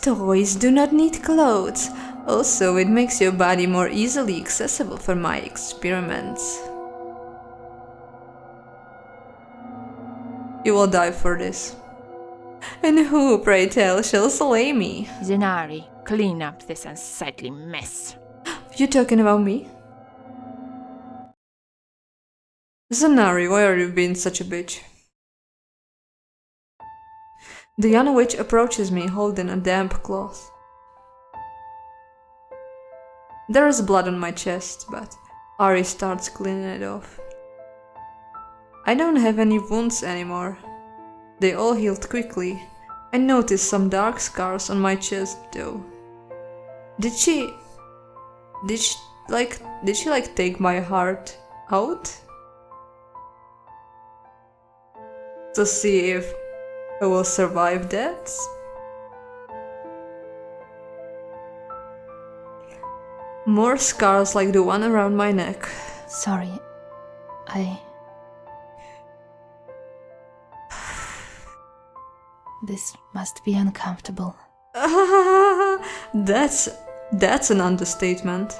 Toys do not need clothes. Also, it makes your body more easily accessible for my experiments. You will die for this. And who, pray tell, shall slay me? Zenari, clean up this unsightly mess. You talking about me? Zenari, why are you being such a bitch? The young witch approaches me holding a damp cloth. There is blood on my chest, but Ari starts cleaning it off. I don't have any wounds anymore. They all healed quickly. I noticed some dark scars on my chest though. Did she take my heart out? To see if I will survive that? More scars like the one around my neck. Sorry. This must be uncomfortable. That's an understatement.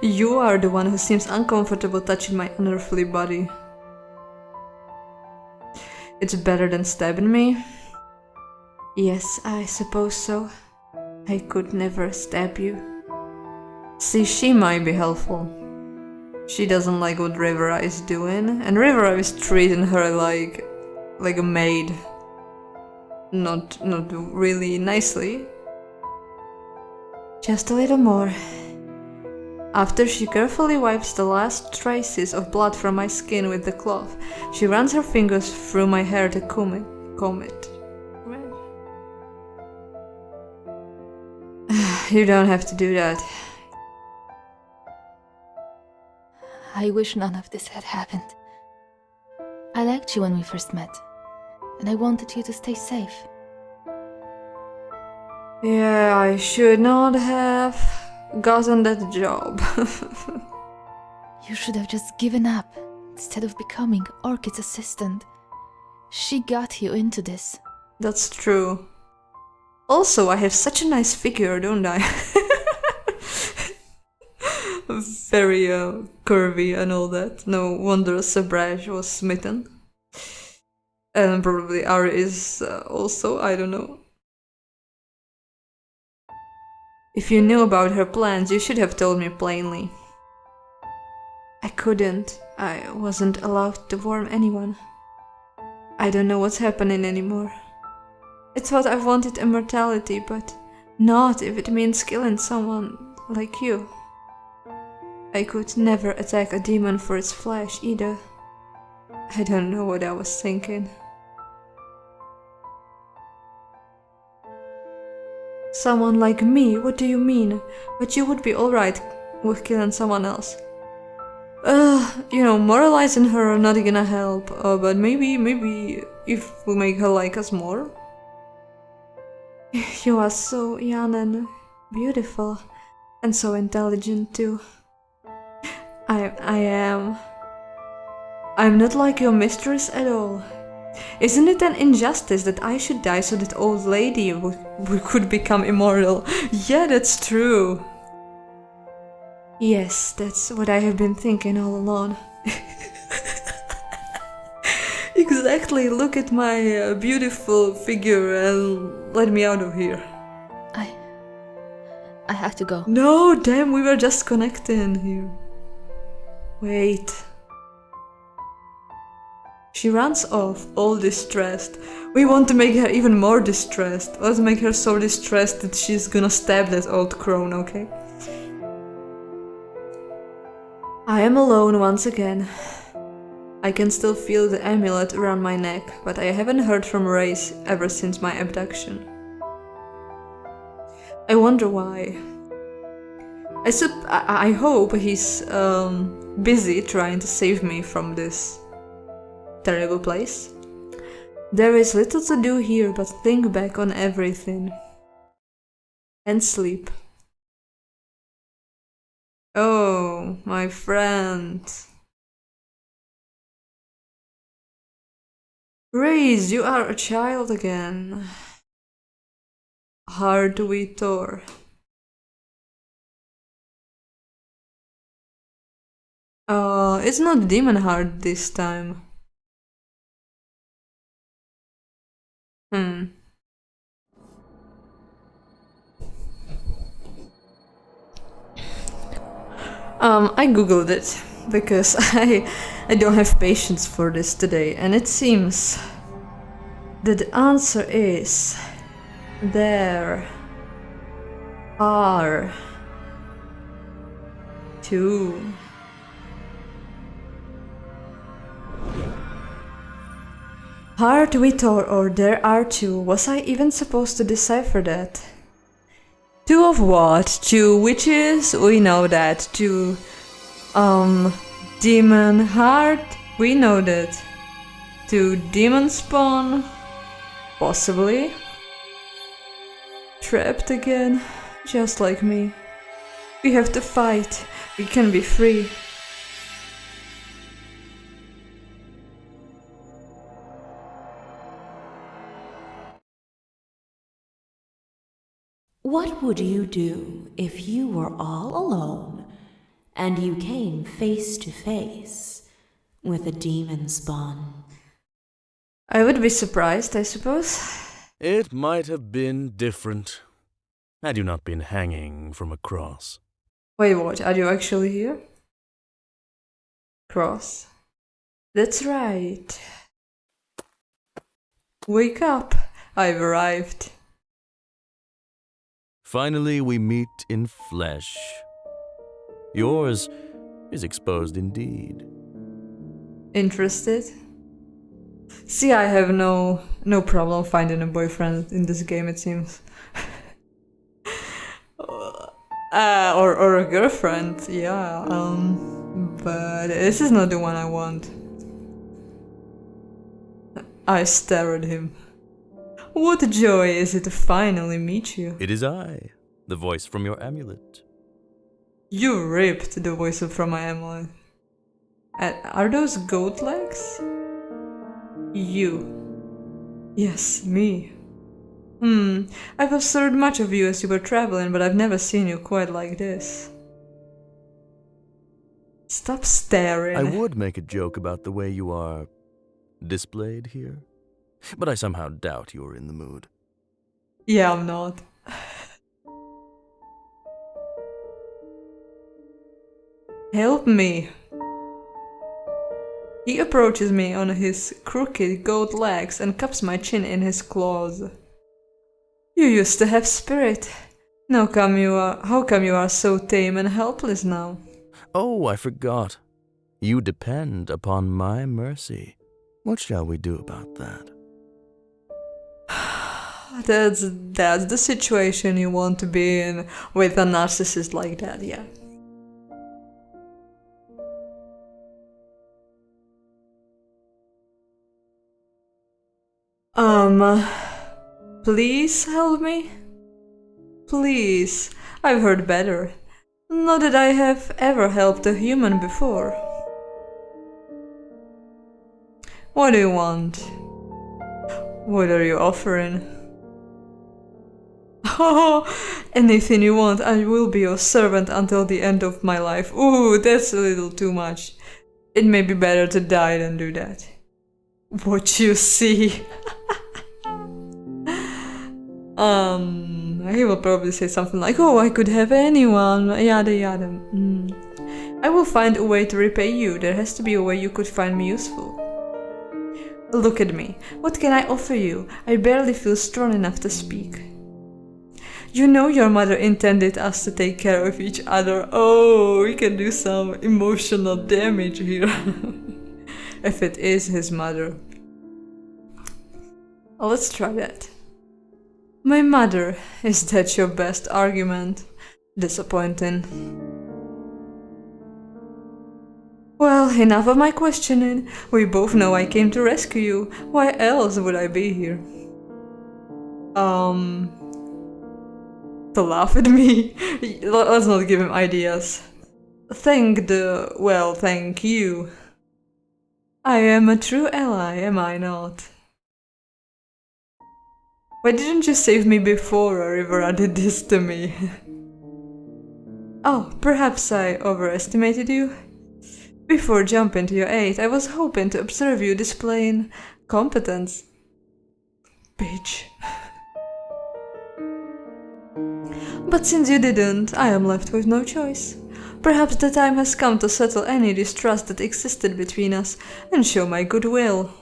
You are the one who seems uncomfortable touching my unearthly body. It's better than stabbing me? Yes, I suppose so. I could never stab you. See, she might be helpful. She doesn't like what Rivera is doing, and Rivera is treating her like a maid. Not really nicely. Just a little more. After she carefully wipes the last traces of blood from my skin with the cloth, she runs her fingers through my hair to comb it. You don't have to do that. I wish none of this had happened. I liked you when we first met, and I wanted you to stay safe. Yeah, I should not have gotten that job. You should have just given up instead of becoming Orchid's assistant. She got you into this. That's true. Also, I have such a nice figure, don't I? Very curvy and all that. No wonder Sabraj was smitten. And probably Ari is also, I don't know. If you knew about her plans, you should have told me plainly. I couldn't. I wasn't allowed to warn anyone. I don't know what's happening anymore. I thought I wanted immortality, but not if it means killing someone like you. I could never attack a demon for its flesh either. I don't know what I was thinking. Someone like me? What do you mean? But you would be alright with killing someone else. Moralizing her not gonna help. But maybe if we make her like us more. You are so young and beautiful, and so intelligent too. I am. I'm not like your mistress at all. Isn't it an injustice that I should die so that old lady could become immortal? Yeah, that's true. Yes, that's what I have been thinking all along. Exactly, look at my beautiful figure and let me out of here. I have to go. No, damn, we were just connecting here. Wait. She runs off, all distressed. We want to make her even more distressed. Let's make her so distressed that she's gonna stab that old crone, okay? I am alone once again. I can still feel the amulet around my neck, but I haven't heard from Race ever since my abduction. I wonder why. I hope he's busy trying to save me from this terrible place. There is little to do here but think back on everything. And sleep. Oh, my friend. Reese, you are a child again. Heart we tore. It's not Demonheart this time. I googled it because I don't have patience for this today, and it seems that the answer is there are two. Heart we tore, or there are two. Was I even supposed to decipher that? Two of what? Two witches? We know that. Two, Demonheart? We know that. Two demon spawn? Possibly. Trapped again, just like me. We have to fight. We can be free. What would you do if you were all alone and you came face to face with a demon spawn? I would be surprised, I suppose. It might have been different had you not been hanging from a cross. Wait, what? Are you actually here? Cross. That's right. Wake up. I've arrived. Finally, we meet in flesh. Yours is exposed indeed. Interested? See, I have no problem finding a boyfriend in this game, it seems. Or a girlfriend, yeah. But this is not the one I want. I stare at him. What a joy is it to finally meet you. It is I, the voice from your amulet. You ripped the voice from my amulet. Are those goat legs? You. Yes, me. I've observed much of you as you were traveling, but I've never seen you quite like this. Stop staring. I would make a joke about the way you are displayed here, but I somehow doubt you are in the mood. Yeah, I'm not. Help me. He approaches me on his crooked goat legs and cups my chin in his claws. You used to have spirit. How come you are so tame and helpless now? Oh, I forgot. You depend upon my mercy. What shall we do about that? That's the situation you want to be in with a narcissist like that, yeah. Please help me? Please, I've heard better. Not that I have ever helped a human before. What do you want? What are you offering? Oh, anything you want, I will be your servant until the end of my life. Ooh, that's a little too much. It may be better to die than do that. What you see. He will probably say something like, oh, I could have anyone, yada yada. I will find a way to repay you. There has to be a way you could find me useful. Look at me. What can I offer you? I barely feel strong enough to speak. You know your mother intended us to take care of each other. Oh, we can do some emotional damage here. If it is his mother. Let's try that. My mother, is that your best argument? Disappointing. Well, enough of my questioning. We both know I came to rescue you. Why else would I be here? To laugh at me? Let's not give him ideas. Thank you. I am a true ally, am I not? Why didn't you save me before Rivera did this to me? Oh, perhaps I overestimated you? Before jumping to your aid, I was hoping to observe you displaying competence. Bitch. But since you didn't, I am left with no choice. Perhaps the time has come to settle any distrust that existed between us and show my goodwill.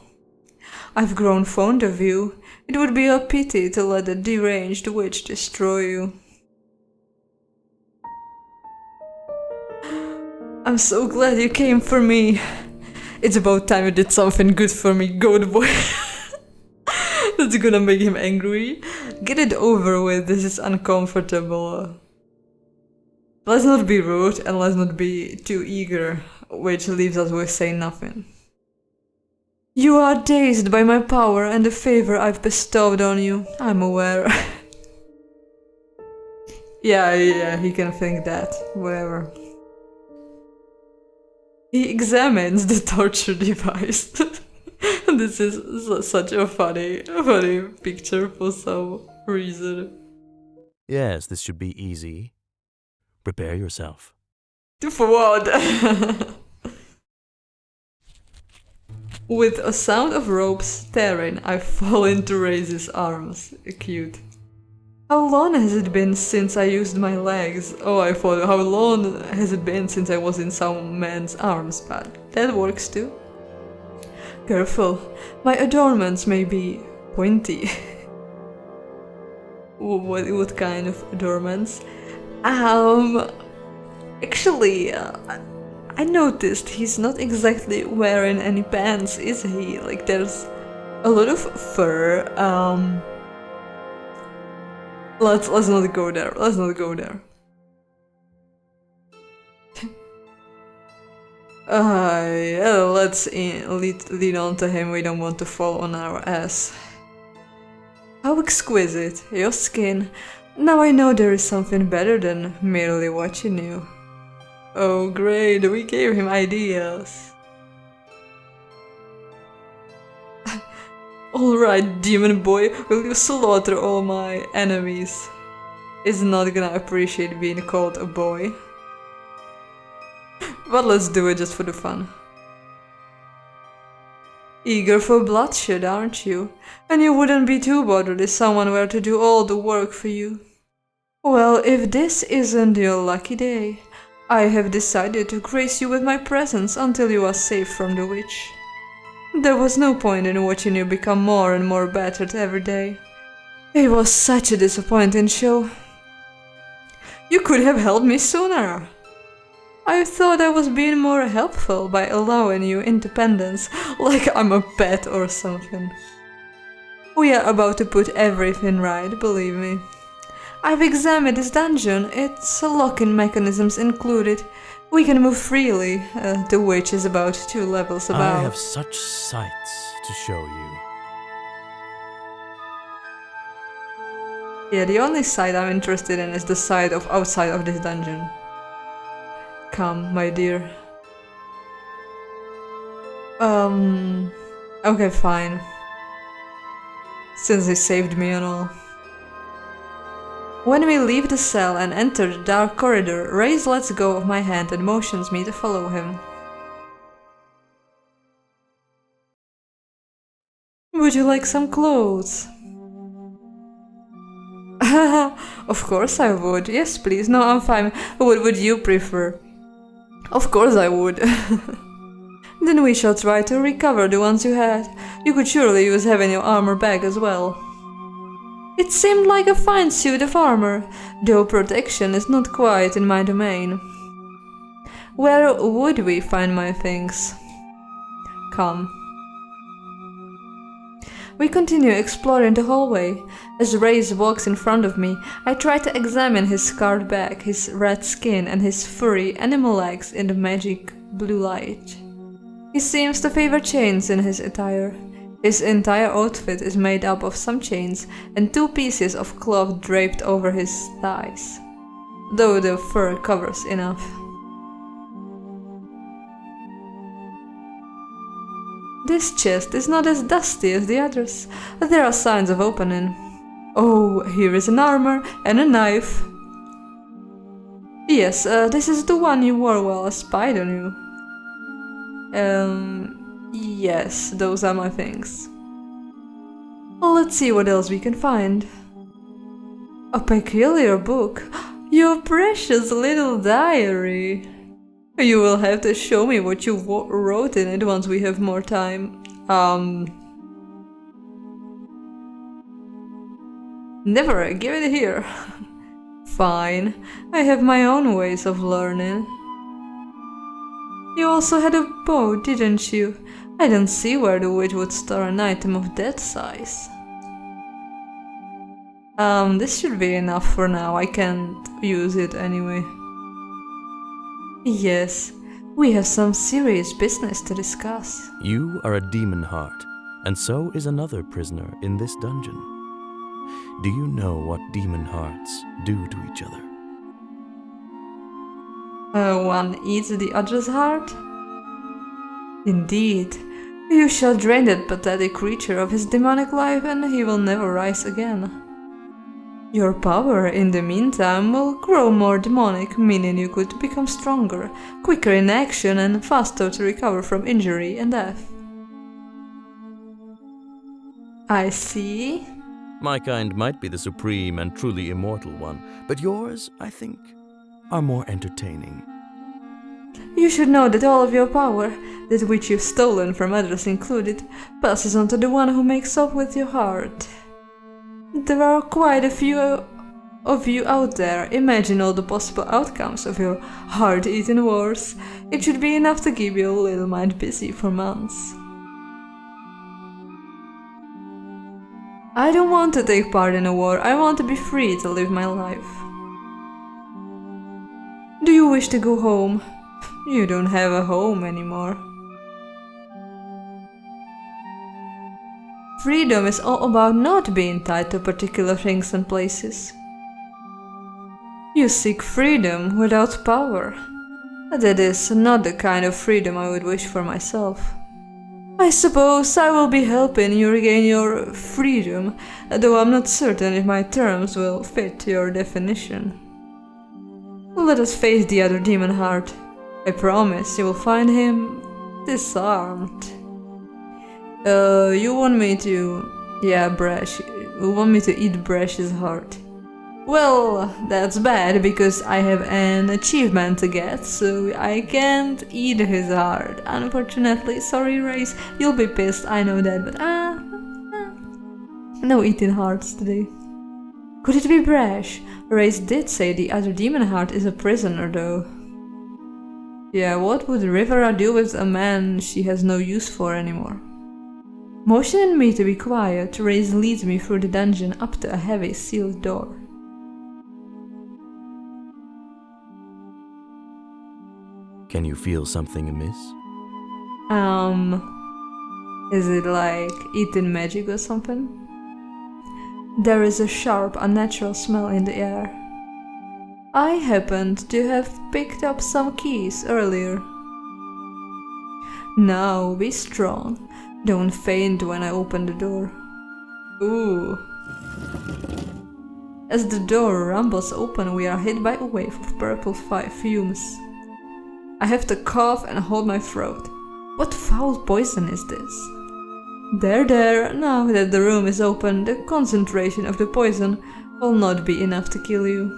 I've grown fond of you. It would be a pity to let a deranged witch destroy you. I'm so glad you came for me. It's about time you did something good for me, good boy. That's gonna make him angry. Get it over with, this is uncomfortable. Let's not be rude and let's not be too eager, which leaves us with saying nothing. You are dazed by my power and the favor I've bestowed on you, I'm aware. Yeah, he can think that, whatever. He examines the torture device. This is such a funny picture for some reason. Yes, this should be easy. Prepare yourself. For what? With a sound of ropes tearing, I fall into Raise's arms. Cute. How long has it been since I used my legs? Oh, I thought, how long has it been since I was in some man's arms? But that works too. Careful, my adornments may be pointy. What kind of adornments? Actually, I noticed he's not exactly wearing any pants, is he? Like, there's a lot of fur. Let's not go there. Let's not go there. Yeah, let's lead on to him. We don't want to fall on our ass. How exquisite, your skin. Now I know there is something better than merely watching you. Oh great, we gave him ideas. Alright, demon boy, will you slaughter all my enemies? Is not gonna appreciate being called a boy. But let's do it just for the fun. Eager for bloodshed, aren't you? And you wouldn't be too bothered if someone were to do all the work for you. Well, if this isn't your lucky day, I have decided to grace you with my presence until you are safe from the witch. There was no point in watching you become more and more battered every day. It was such a disappointing show. You could have helped me sooner. I thought I was being more helpful by allowing you independence, like I'm a pet or something. We are about to put everything right, believe me. I've examined this dungeon, its locking mechanisms included. We can move freely, the witch is about 2 levels above. I have such sights to show you. Yeah, the only side I'm interested in is the side of outside of this dungeon. Come, my dear. Okay, fine. Since he saved me and all. When we leave the cell and enter the dark corridor, Raise lets go of my hand and motions me to follow him. Would you like some clothes? Of course I would. Yes, please. No, I'm fine. What would you prefer? Of course I would. Then we shall try to recover the ones you had. You could surely use having your armor back as well. It seemed like a fine suit of armor, though protection is not quite in my domain. Where would we find my things? Come. We continue exploring the hallway. As Reyes walks in front of me, I try to examine his scarred back, his red skin, and his furry animal legs in the magic blue light. He seems to favor chains in his attire. His entire outfit is made up of some chains and 2 pieces of cloth draped over his thighs, though the fur covers enough. This chest is not as dusty as the others, but there are signs of opening. Oh, here is an armor and a knife. Yes, this is the one you wore while I spied on you. Yes, those are my things. Well, let's see what else we can find. A peculiar book. Your precious little diary. You will have to show me what you wrote in it once we have more time. Never, give it here. Fine, I have my own ways of learning. You also had a bow, didn't you? I don't see where the witch would store an item of that size. This should be enough for now, I can't use it anyway. Yes, we have some serious business to discuss. You are a Demonheart, and so is another prisoner in this dungeon. Do you know what Demonhearts do to each other? One eats the other's heart? Indeed. You shall drain that pathetic creature of his demonic life and he will never rise again. Your power, in the meantime, will grow more demonic, meaning you could become stronger, quicker in action and faster to recover from injury and death. I see. My kind might be the supreme and truly immortal one, but yours, I think, are more entertaining. You should know that all of your power, that which you've stolen from others included, passes on to the one who makes up with your heart. There are quite a few of you out there. Imagine all the possible outcomes of your heart-eating wars. It should be enough to keep your little mind busy for months. I don't want to take part in a war, I want to be free to live my life. Do you wish to go home? You don't have a home anymore. Freedom is all about not being tied to particular things and places. You seek freedom without power. That is not the kind of freedom I would wish for myself. I suppose I will be helping you regain your freedom, though I'm not certain if my terms will fit your definition. Let us face the other Demonheart. I promise you will find him disarmed. You want me to... yeah, Brash. You want me to eat Brash's heart. Well, that's bad, because I have an achievement to get, so I can't eat his heart. Unfortunately, sorry Reyes, you'll be pissed, I know that, but no eating hearts today. Could it be Brash? Reyes did say the other Demonheart is a prisoner, though. Yeah, what would Rivera do with a man she has no use for anymore? Motioning me to be quiet, Reyes leads me through the dungeon up to a heavy sealed door. Can you feel something amiss? Is it like eating magic or something? There is a sharp, unnatural smell in the air. I happened to have picked up some keys earlier. Now, be strong. Don't faint when I open the door. Ooh. As the door rumbles open, we are hit by a wave of purple fumes. I have to cough and hold my throat. What foul poison is this? There, now that the room is open, the concentration of the poison will not be enough to kill you.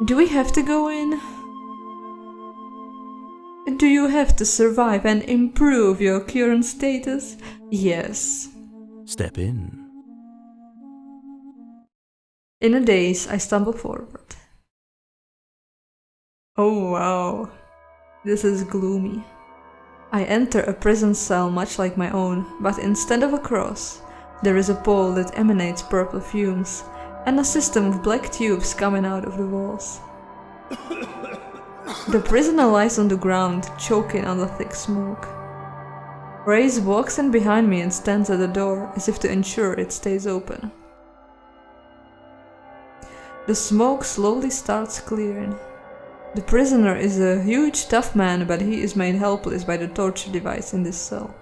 Do we have to go in? Do you have to survive and improve your current status? Yes. Step in. In a daze, I stumble forward. Oh wow, this is gloomy. I enter a prison cell much like my own, but instead of a cross, there is a pole that emanates purple fumes, and a system of black tubes coming out of the walls. The prisoner lies on the ground, choking on the thick smoke. Reyes walks in behind me and stands at the door, as if to ensure it stays open. The smoke slowly starts clearing. The prisoner is a huge, tough man, but he is made helpless by the torture device in this cell.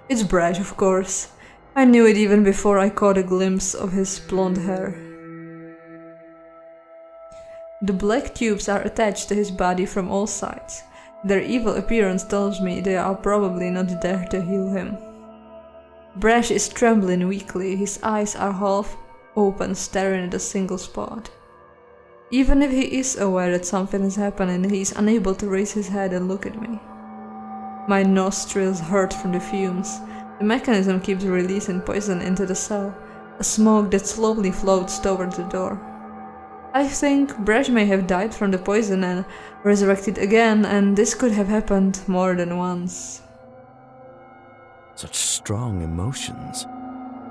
It's Brash, of course. I knew it even before I caught a glimpse of his blonde hair. The black tubes are attached to his body from all sides. Their evil appearance tells me they are probably not there to heal him. Brash is trembling weakly, his eyes are half open, staring at a single spot. Even if he is aware that something is happening, he is unable to raise his head and look at me. My nostrils hurt from the fumes. The mechanism keeps releasing poison into the cell, a smoke that slowly floats toward the door. I think Brash may have died from the poison and resurrected again, and this could have happened more than once. Such strong emotions.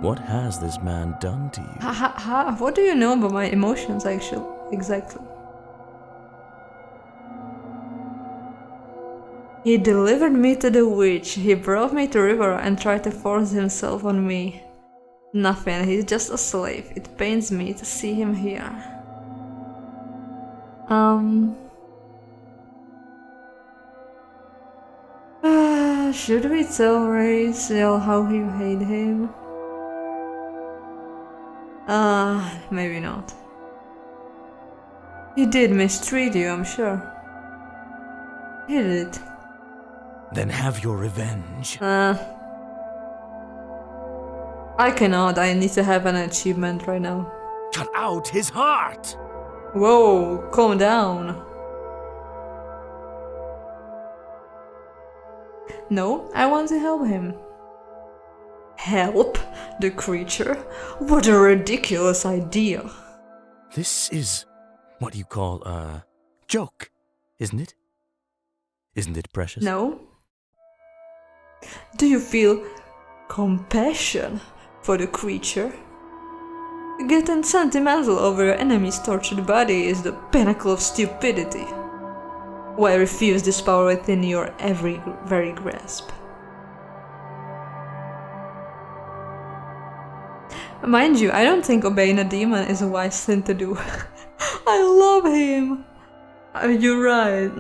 What has this man done to you? What do you know about my emotions, actually? Exactly. He delivered me to the witch, he brought me to river and tried to force himself on me. Nothing, he's just a slave. It pains me to see him here. Should we tell Rachel how you hate him? Maybe not. He did mistreat you, I'm sure. He did. Then have your revenge. I cannot, I need to have an achievement right now. Cut out his heart! Whoa, calm down. No, I want to help him. Help the creature? What a ridiculous idea. This is what you call a joke, isn't it? Isn't it, Precious? No. Do you feel compassion for the creature? Getting sentimental over your enemy's tortured body is the pinnacle of stupidity. Why refuse this power within your very grasp? Mind you, I don't think obeying a demon is a wise thing to do. I love him! You're right.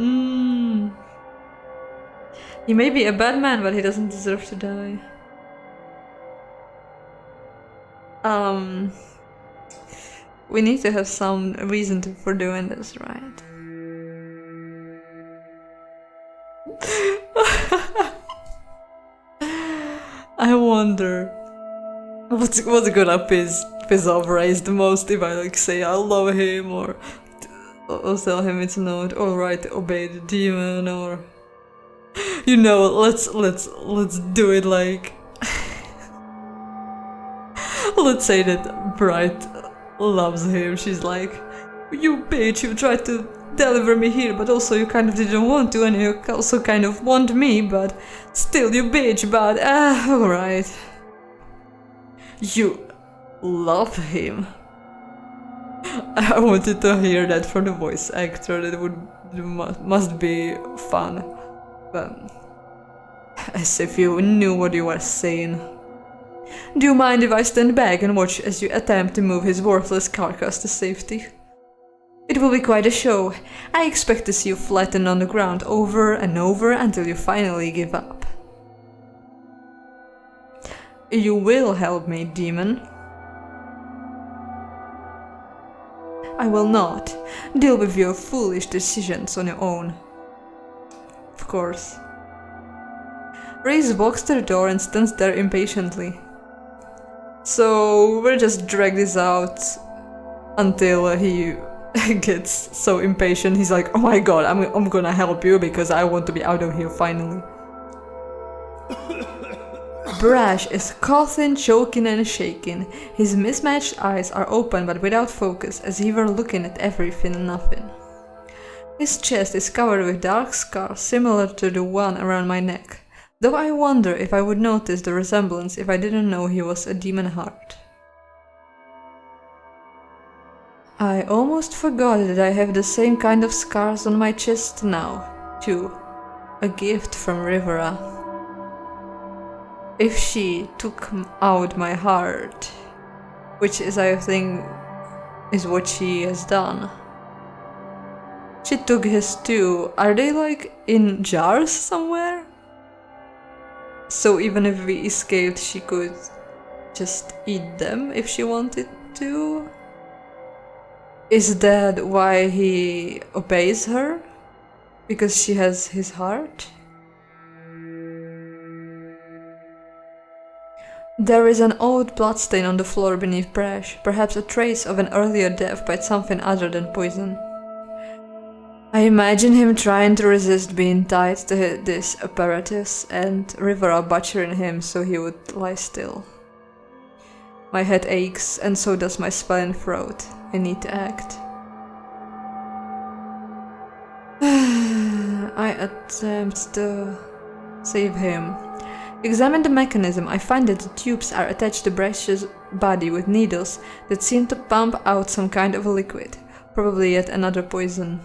He may be a bad man, but he doesn't deserve to die. We need to have some reason for doing this, right? I wonder what's gonna piss off Reyes the most if I say I love him or tell him it's not alright to obey the demon, or let's do it like let's say that Bright loves him. She's like, you bitch, you tried to deliver me here, but also you kind of didn't want to, and you also kind of want me, but still you bitch, but alright. You love him. I wanted to hear that from the voice actor. That must be fun. But as if you knew what you were saying. Do you mind if I stand back and watch as you attempt to move his worthless carcass to safety? It will be quite a show. I expect to see you flattened on the ground over and over until you finally give up. You will help me, demon. I will not. Deal with your foolish decisions on your own. Of course. Reyes walks to the door and stands there impatiently. So we'll just drag this out until he gets so impatient. He's like, oh my god, I'm gonna help you because I want to be out of here finally. Brash is coughing, choking and shaking. His mismatched eyes are open but without focus, as he were looking at everything and nothing. His chest is covered with dark scars similar to the one around my neck, though I wonder if I would notice the resemblance if I didn't know he was a Demonheart. I almost forgot that I have the same kind of scars on my chest now, too. A gift from Rivera. If she took out my heart, which is, I think, is what she has done. She took his too. Are they like in jars somewhere? So even if we escaped, she could just eat them if she wanted to? Is that why he obeys her? Because she has his heart? There is an old bloodstain on the floor beneath Brash, perhaps a trace of an earlier death by something other than poison. I imagine him trying to resist being tied to this apparatus and Rivera butchering him so he would lie still. My head aches and so does my spine and throat. I need to act. I attempt to save him. Examine the mechanism. I find that the tubes are attached to Brash's body with needles that seem to pump out some kind of a liquid. Probably yet another poison.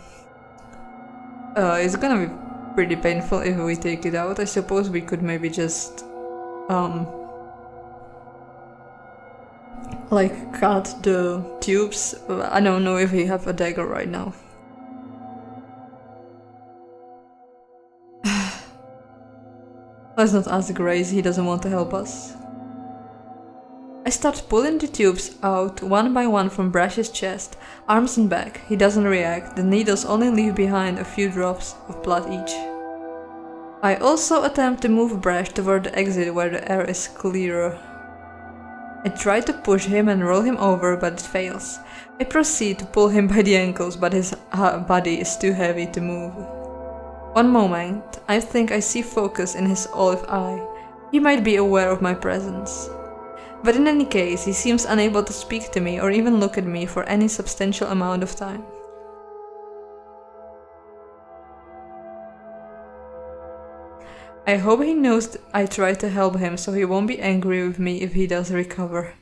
It's gonna be pretty painful if we take it out. I suppose we could maybe just like cut the tubes. I don't know if we have a dagger right now. Let's not ask Grace, he doesn't want to help us. I start pulling the tubes out one by one from Brash's chest, arms and back. He doesn't react, the needles only leave behind a few drops of blood each. I also attempt to move Brash toward the exit where the air is clearer. I try to push him and roll him over, but it fails. I proceed to pull him by the ankles, but his body is too heavy to move. One moment, I think I see focus in his olive eye. He might be aware of my presence. But in any case, he seems unable to speak to me or even look at me for any substantial amount of time. I hope he knows I tried to help him so he won't be angry with me if he does recover.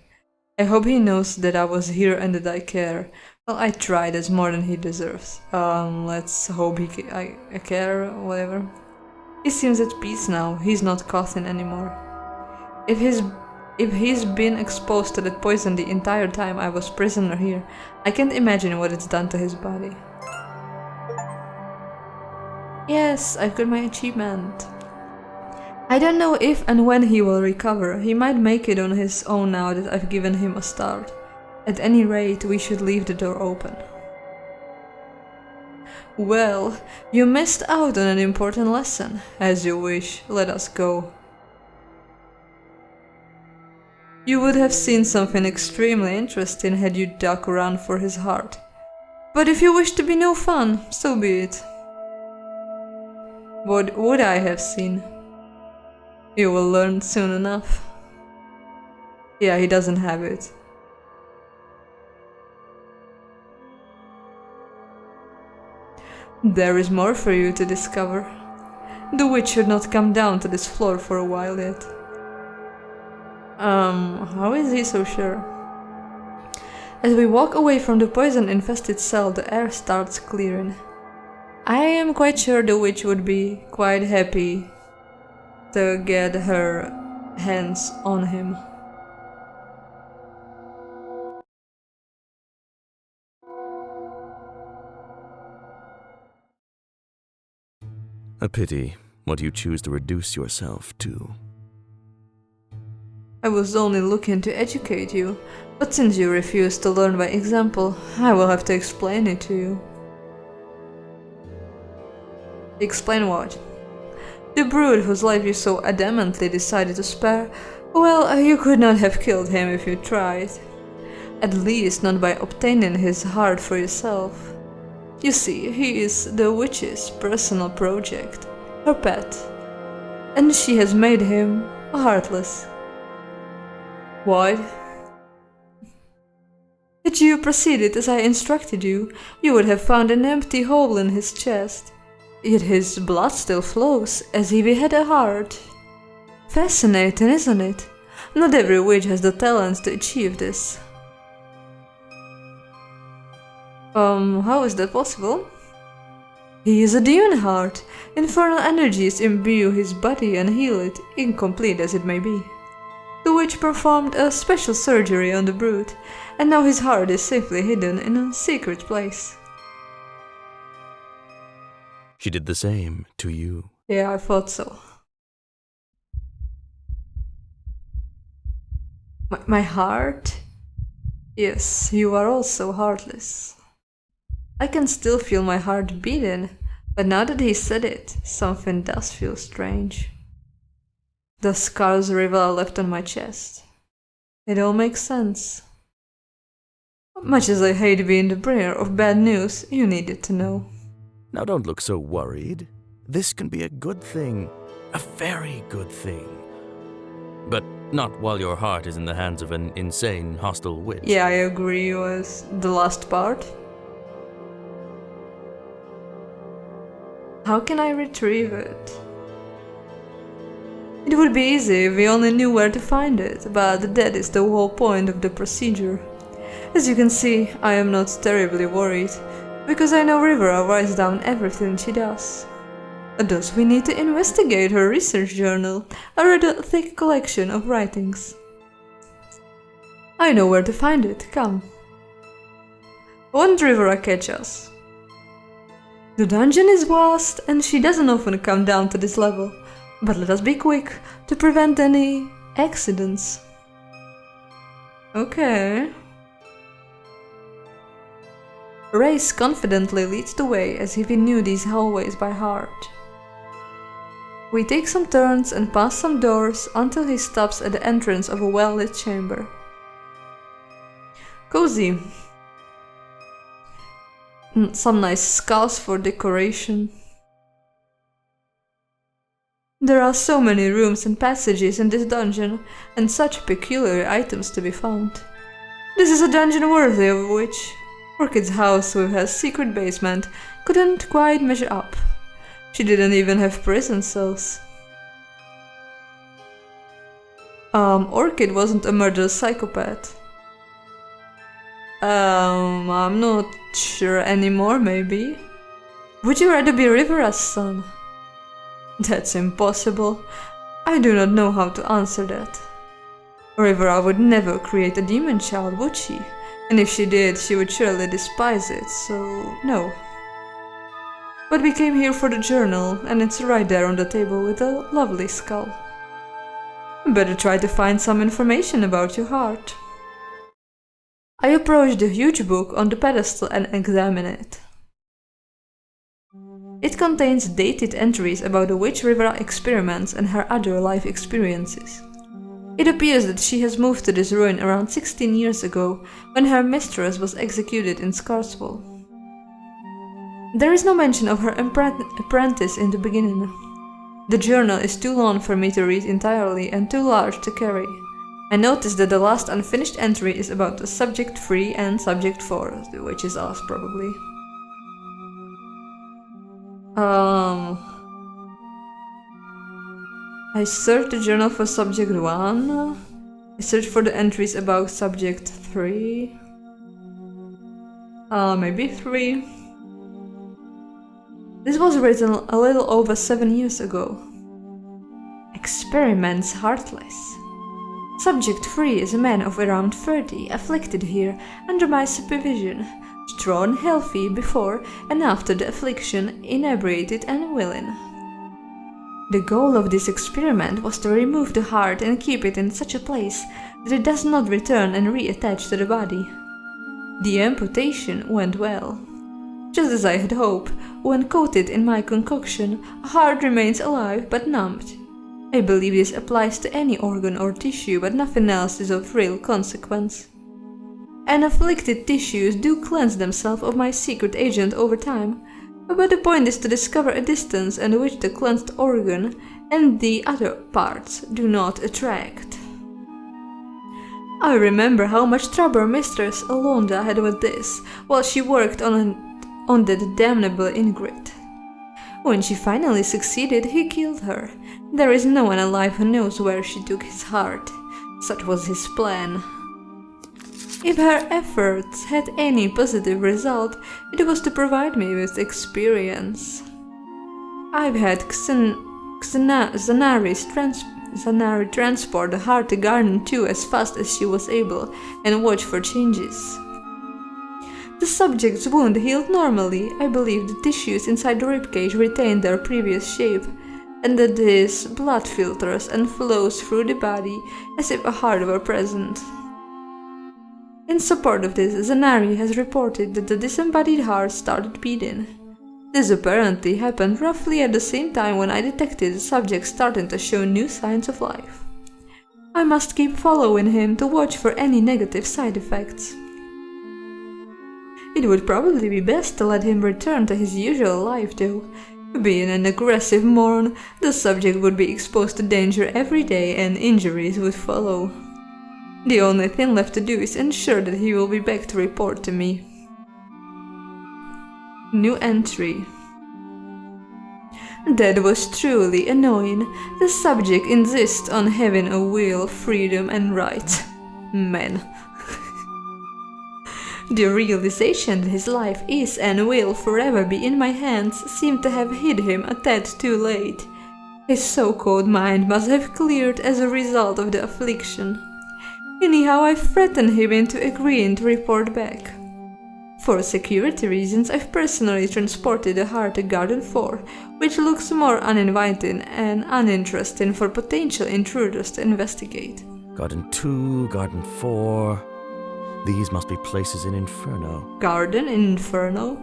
I hope he knows that I was here and that I care. Well, I tried, that's more than he deserves. Let's hope I care, whatever. He seems at peace now, he's not coughing anymore. If he's been exposed to that poison the entire time I was prisoner here, I can't imagine what it's done to his body. Yes, I've got my achievement. I don't know if and when he will recover. He might make it on his own now that I've given him a start. At any rate, we should leave the door open. Well, you missed out on an important lesson. As you wish, let us go. You would have seen something extremely interesting had you dug around for his heart. But if you wish to be no fun, so be it. What would I have seen? You will learn soon enough. Yeah, he doesn't have it. There is more for you to discover. The witch should not come down to this floor for a while yet. How is he so sure? As we walk away from the poison-infested cell, the air starts clearing. I am quite sure the witch would be quite happy to get her hands on him. A pity what you choose to reduce yourself to. I was only looking to educate you, but since you refuse to learn by example, I will have to explain it to you. Explain what? The brood whose life you so adamantly decided to spare, well, you could not have killed him if you tried. At least not by obtaining his heart for yourself. You see, he is the witch's personal project, her pet, and she has made him heartless. What? Had you proceeded as I instructed you, you would have found an empty hole in his chest. Yet his blood still flows, as if he had a heart. Fascinating, isn't it? Not every witch has the talent to achieve this. How is that possible? He is a Demonheart. Infernal energies imbue his body and heal it, incomplete as it may be. The witch performed a special surgery on the brute, and now his heart is safely hidden in a secret place. She did the same to you. Yeah, I thought so. My heart? Yes, you are also heartless. I can still feel my heart beating, but now that he said it, something does feel strange. The scars Rivera left on my chest. It all makes sense. Much as I hate being the bringer of bad news, you needed to know. Now don't look so worried. This can be a good thing. A very good thing. But not while your heart is in the hands of an insane, hostile witch. Yeah, I agree with the last part. How can I retrieve it? It would be easy if we only knew where to find it, but that is the whole point of the procedure. As you can see, I am not terribly worried, because I know Rivera writes down everything she does. Thus we need to investigate her research journal, a rather thick collection of writings. I know where to find it, come. Won't Rivera catch us? The dungeon is vast, and she doesn't often come down to this level, but let us be quick to prevent any accidents. Okay. Race confidently leads the way as if he knew these hallways by heart. We take some turns and pass some doors until he stops at the entrance of a well-lit chamber. Cozy. Some nice skulls for decoration. There are so many rooms and passages in this dungeon, and such peculiar items to be found. This is a dungeon worthy of a witch. Orchid's house, with her secret basement, couldn't quite measure up. She didn't even have prison cells. Orchid wasn't a murderous psychopath. I'm not sure anymore, maybe. Would you rather be Rivera's son? That's impossible. I do not know how to answer that. Rivera would never create a demon child, would she? And if she did, she would surely despise it, so no. But we came here for the journal, and it's right there on the table with a lovely skull. Better try to find some information about your heart. I approach the huge book on the pedestal and examine it. It contains dated entries about the witch Rivera experiments and her other life experiences. It appears that she has moved to this ruin around 16 years ago, when her mistress was executed in Scarswell. There is no mention of her apprentice in the beginning. The journal is too long for me to read entirely and too large to carry. I noticed that the last unfinished entry is about the subject 3 and subject 4, which is us probably. I searched the journal for subject 1. I searched for the entries about subject 3. Maybe 3. This was written a little over 7 years ago. Experiments heartless. Subject 3 is a man of around 30, afflicted here under my supervision, strong, healthy before and after the affliction, inebriated and willing. The goal of this experiment was to remove the heart and keep it in such a place that it does not return and reattach to the body. The amputation went well. Just as I had hoped, when coated in my concoction, a heart remains alive but numbed. I believe this applies to any organ or tissue, but nothing else is of real consequence. And afflicted tissues do cleanse themselves of my secret agent over time, but the point is to discover a distance at which the cleansed organ and the other parts do not attract. I remember how much trouble Mistress Alonda had with this while she worked on that damnable Ingrid. When she finally succeeded, he killed her. There is no one alive who knows where she took his heart. Such was his plan. If her efforts had any positive result, it was to provide me with experience. I've had Zanari transport the heart to garden too as fast as she was able and watch for changes. The subject's wound healed normally. I believe the tissues inside the ribcage retained their previous shape, and that this blood filters and flows through the body as if a heart were present. In support of this, Zanari has reported that the disembodied heart started beating. This apparently happened roughly at the same time when I detected the subject starting to show new signs of life. I must keep following him to watch for any negative side effects. It would probably be best to let him return to his usual life though. Being an aggressive moron, the subject would be exposed to danger every day and injuries would follow. The only thing left to do is ensure that he will be back to report to me. New entry. That was truly annoying. The subject insists on having a will, freedom and rights. Man. The realization that his life is and will forever be in my hands seemed to have hit him a tad too late. His so-called mind must have cleared as a result of the affliction. Anyhow, I threatened him into agreeing to report back. For security reasons, I've personally transported the heart to Garden 4, which looks more uninviting and uninteresting for potential intruders to investigate. Garden 2, Garden 4. These must be places in Inferno. Garden in Inferno?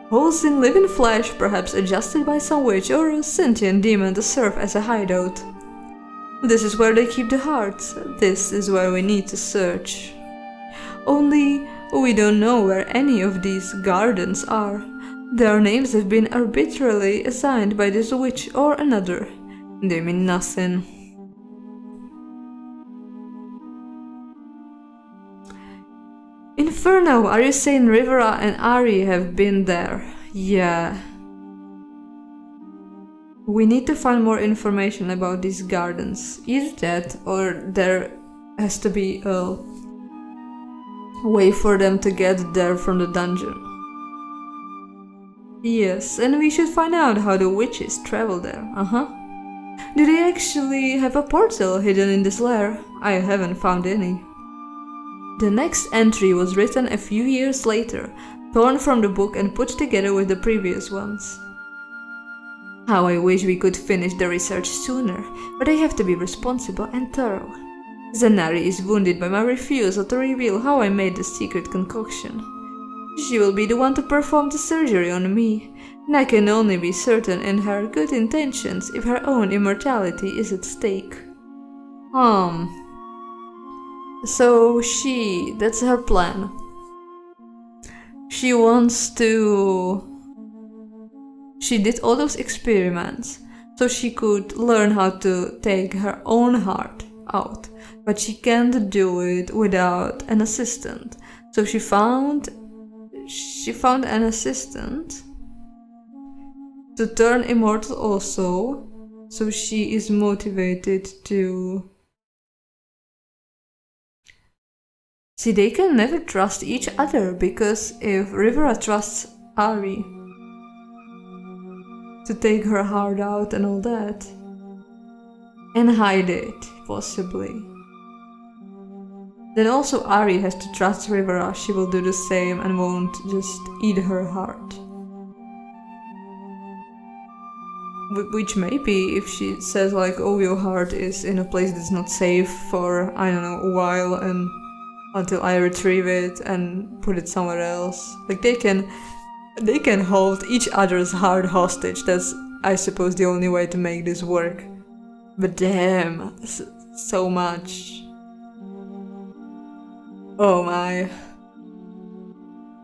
Holes in living flesh, perhaps adjusted by some witch or a sentient demon to serve as a hideout. This is where they keep the hearts. This is where we need to search. Only, we don't know where any of these gardens are. Their names have been arbitrarily assigned by this witch or another. They mean nothing. Inferno, are you saying Rivera and Ari have been there? Yeah. We need to find more information about these gardens. Either that, or there has to be a way for them to get there from the dungeon. Yes, and we should find out how the witches travel there. Do they actually have a portal hidden in this lair? I haven't found any. The next entry was written a few years later, torn from the book and put together with the previous ones. How I wish we could finish the research sooner, but I have to be responsible and thorough. Zanari is wounded by my refusal to reveal how I made the secret concoction. She will be the one to perform the surgery on me, and I can only be certain in her good intentions if her own immortality is at stake. So that's her plan. She did all those experiments so she could learn how to take her own heart out, but she can't do it without an assistant. So she found an assistant to turn immortal also, so she is motivated to... See, they can never trust each other, because if Rivera trusts Ari to take her heart out and all that, and hide it, possibly, then also Ari has to trust Rivera she will do the same and won't just eat her heart. Which maybe if she says like, oh, your heart is in a place that's not safe for, I don't know, a while and until I retrieve it and put it somewhere else. Like they can hold each other's heart hostage. That's, I suppose, the only way to make this work. But damn, so much. Oh my.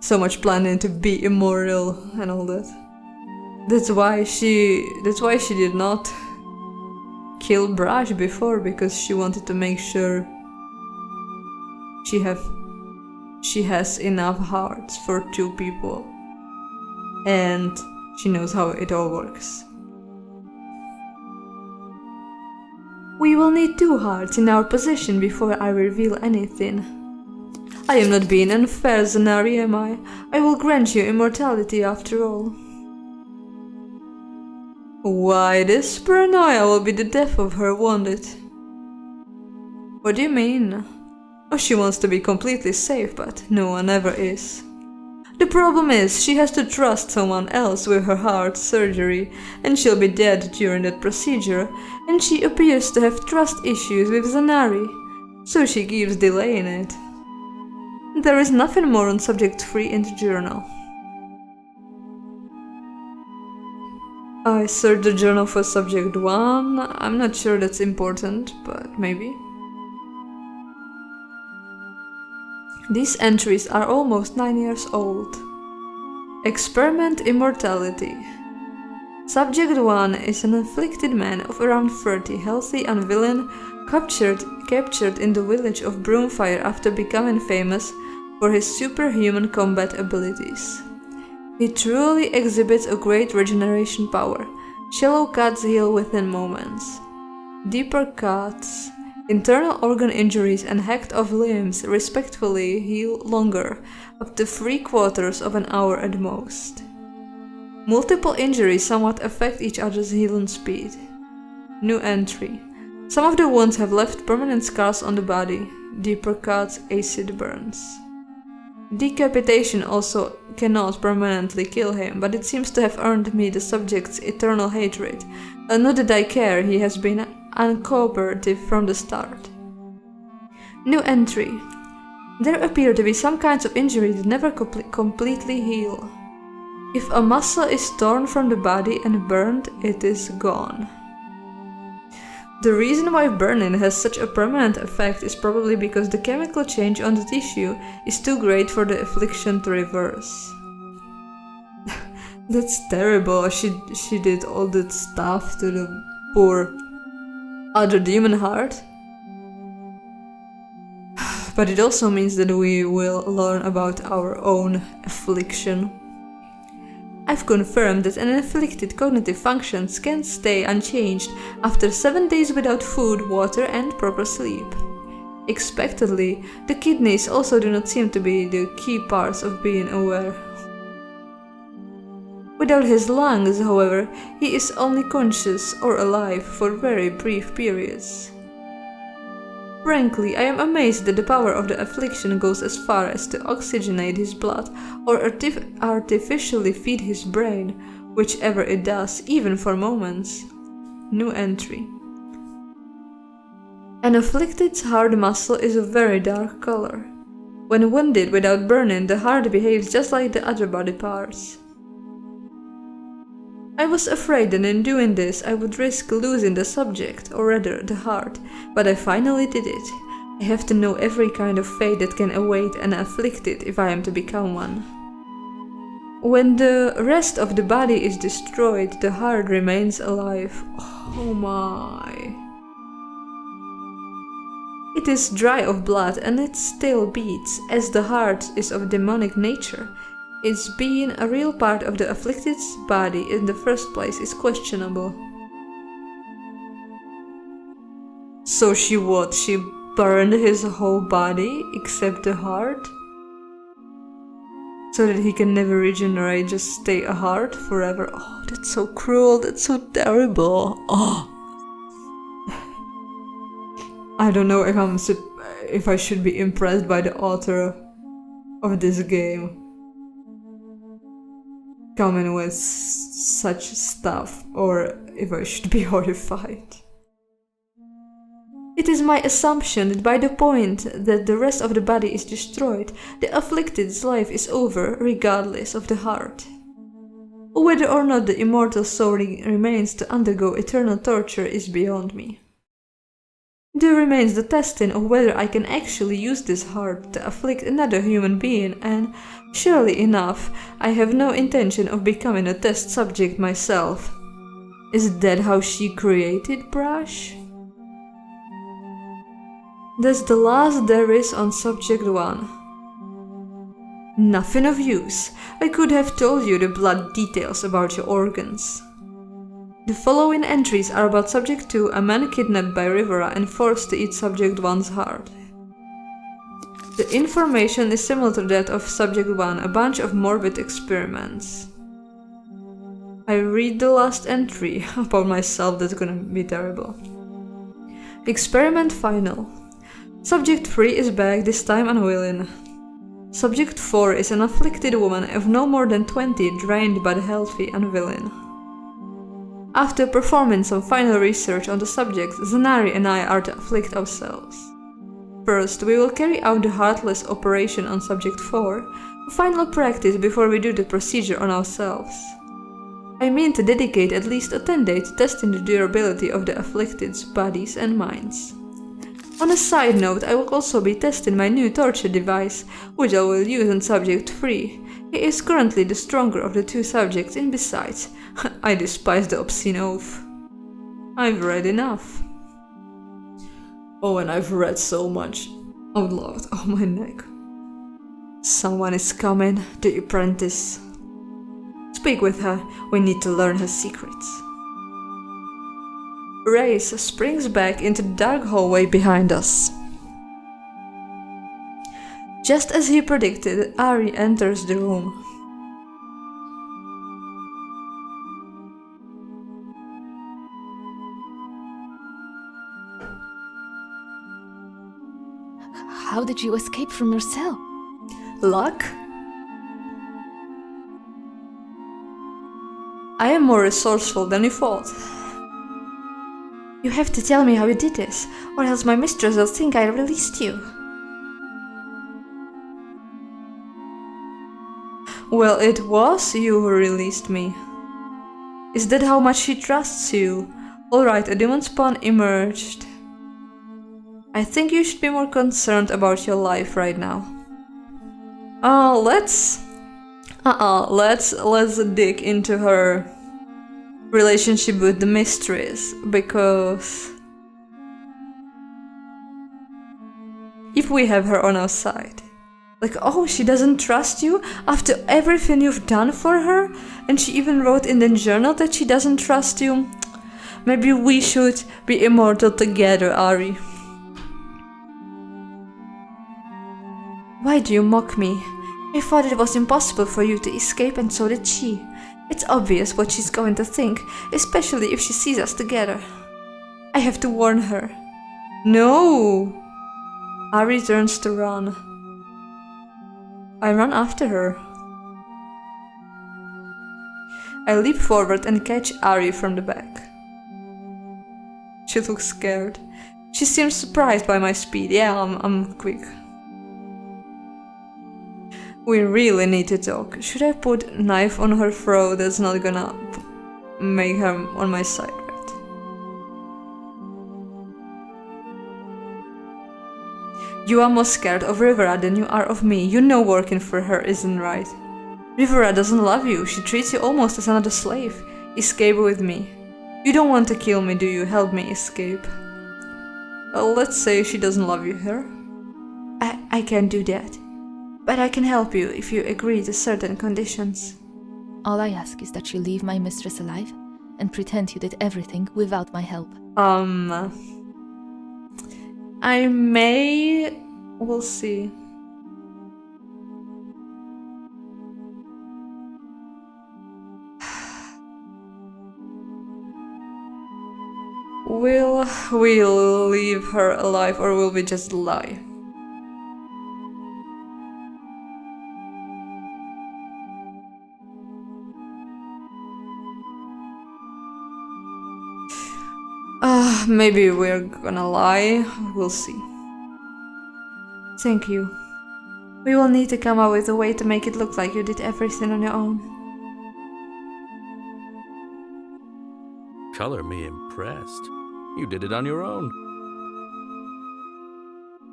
So much planning to be immortal and all that. That's why she did not kill Brash before, because she wanted to make sure she has enough hearts for 2 people, and she knows how it all works. We will need 2 hearts in our possession before I reveal anything. I am not being unfair, Zanari, am I? I will grant you immortality after all. Why, this paranoia will be the death of her, won't it? What do you mean? Oh, she wants to be completely safe, but no one ever is. The problem is, she has to trust someone else with her heart surgery, and she'll be dead during that procedure, and she appears to have trust issues with Zanari, so she keeps delaying it. There is nothing more on subject 3 in the journal. I searched the journal for subject 1. I'm not sure that's important, but maybe. These entries are almost 9 years old. Experiment Immortality. Subject 1 is an afflicted man of around 30, healthy and villain, captured in the village of Broomfire after becoming famous for his superhuman combat abilities. He truly exhibits a great regeneration power. Shallow cuts heal within moments. Deeper cuts, internal organ injuries and hacked off limbs respectively heal longer, up to 3/4 of an hour at most. Multiple injuries somewhat affect each other's healing speed. New entry. Some of the wounds have left permanent scars on the body. Deeper cuts, acid burns. Decapitation also cannot permanently kill him, but it seems to have earned me the subject's eternal hatred. Not that I care, he has been uncooperative from the start. New entry. There appear to be some kinds of injuries that never completely heal. If a muscle is torn from the body and burned, it is gone. The reason why burning has such a permanent effect is probably because the chemical change on the tissue is too great for the affliction to reverse. That's terrible. She did all that stuff to the poor other Demonheart. But it also means that we will learn about our own affliction. I've confirmed that an afflicted cognitive functions can stay unchanged after 7 days without food, water, and proper sleep. Expectedly, the kidneys also do not seem to be the key parts of being aware. Without his lungs, however, he is only conscious or alive for very brief periods. Frankly, I am amazed that the power of the affliction goes as far as to oxygenate his blood or artificially feed his brain, whichever it does, even for moments. New entry. An afflicted's heart muscle is a very dark color. When wounded without burning, the heart behaves just like the other body parts. I was afraid that in doing this I would risk losing the subject, or rather the heart, but I finally did it. I have to know every kind of fate that can await an afflicted if I am to become one. When the rest of the body is destroyed, the heart remains alive. Oh my. It is dry of blood and it still beats, as the heart is of demonic nature. Its being a real part of the afflicted's body in the first place is questionable. So she burned his whole body except the heart? So that he can never regenerate, just stay a heart forever? Oh, that's so cruel, that's so terrible. Oh. I don't know if I should be impressed by the author of this game coming with such stuff, or if I should be horrified. It is my assumption that by the point that the rest of the body is destroyed, the afflicted's life is over regardless of the heart. Whether or not the immortal soul remains to undergo eternal torture is beyond me. There remains the testing of whether I can actually use this heart to afflict another human being, and, surely enough, I have no intention of becoming a test subject myself. Is that how she created Brush? That's the last there is on subject 1. Nothing of use. I could have told you the blood details about your organs. The following entries are about subject 2, a man kidnapped by Rivera and forced to eat subject 1's heart. The information is similar to that of subject 1, a bunch of morbid experiments. I read the last entry about myself, that's gonna be terrible. Experiment final. Subject 3 is back, this time unwilling. Subject 4 is an afflicted woman of no more than 20, drained but healthy and willing. After performing some final research on the subject, Zanari and I are to afflict ourselves. First, we will carry out the heartless operation on subject 4, a final practice before we do the procedure on ourselves. I mean to dedicate at least a 10 days to testing the durability of the afflicted's bodies and minds. On a side note, I will also be testing my new torture device, which I will use on subject 3. He is currently the stronger of the 2 subjects, and besides, I despise the obscene oath. I've read enough. Oh, and I've read so much. Oh Lord, oh my neck. Someone is coming, the apprentice. Speak with her, we need to learn her secrets. Race springs back into the dark hallway behind us. Just as he predicted, Ari enters the room. How did you escape from your cell? Luck? I am more resourceful than you thought. You have to tell me how you did this, or else my mistress will think I released you. Well, it was you who released me. Is that how much she trusts you? Alright, a demon spawn emerged. I think you should be more concerned about your life right now. Let's dig into her relationship with the mistress, because if we have her on our side, like, oh, she doesn't trust you after everything you've done for her, and she even wrote in the journal that she doesn't trust you. Maybe we should be immortal together, Ari. Why do you mock me? I thought it was impossible for you to escape, and so did she. It's obvious what she's going to think, especially if she sees us together. I have to warn her. No! Ari turns to run. I run after her. I leap forward and catch Ari from the back. She looks scared. She seems surprised by my speed. Yeah, I'm quick. We really need to talk. Should I put knife on her throat? That's not gonna make her on my side, right? You are more scared of Rivera than you are of me. You know working for her isn't right. Rivera doesn't love you. She treats you almost as another slave. Escape with me. You don't want to kill me, do you? Help me escape. Well, let's say she doesn't love you, her. I can't do that. But I can help you if you agree to certain conditions. All I ask is that you leave my mistress alive and pretend you did everything without my help. I may... We'll see. Will we leave her alive, or will we just lie? Maybe we're gonna lie. We'll see. Thank you. We will need to come up with a way to make it look like you did everything on your own. Color me impressed. You did it on your own.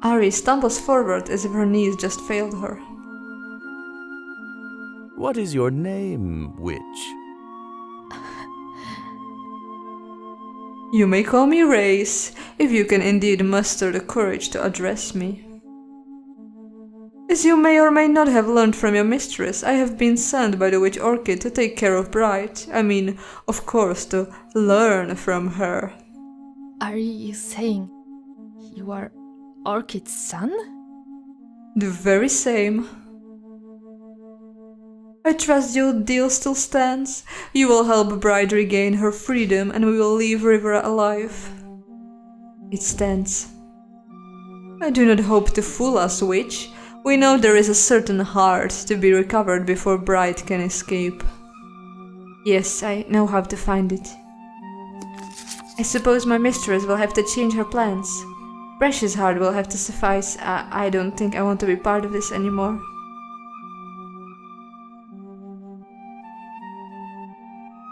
Ari stumbles forward as if her knees just failed her. What is your name, witch? You may call me Race, if you can indeed muster the courage to address me. As you may or may not have learned from your mistress, I have been sent by the witch Orchid to take care of Bride. I mean, of course, to learn from her. Are you saying you are Orchid's son? The very same. I trust your deal still stands. You will help Bride regain her freedom and we will leave River alive. It stands. I do not hope to fool us, witch. We know there is a certain heart to be recovered before Bride can escape. Yes, I know how to find it. I suppose my mistress will have to change her plans. Precious heart will have to suffice. I don't think I want to be part of this anymore.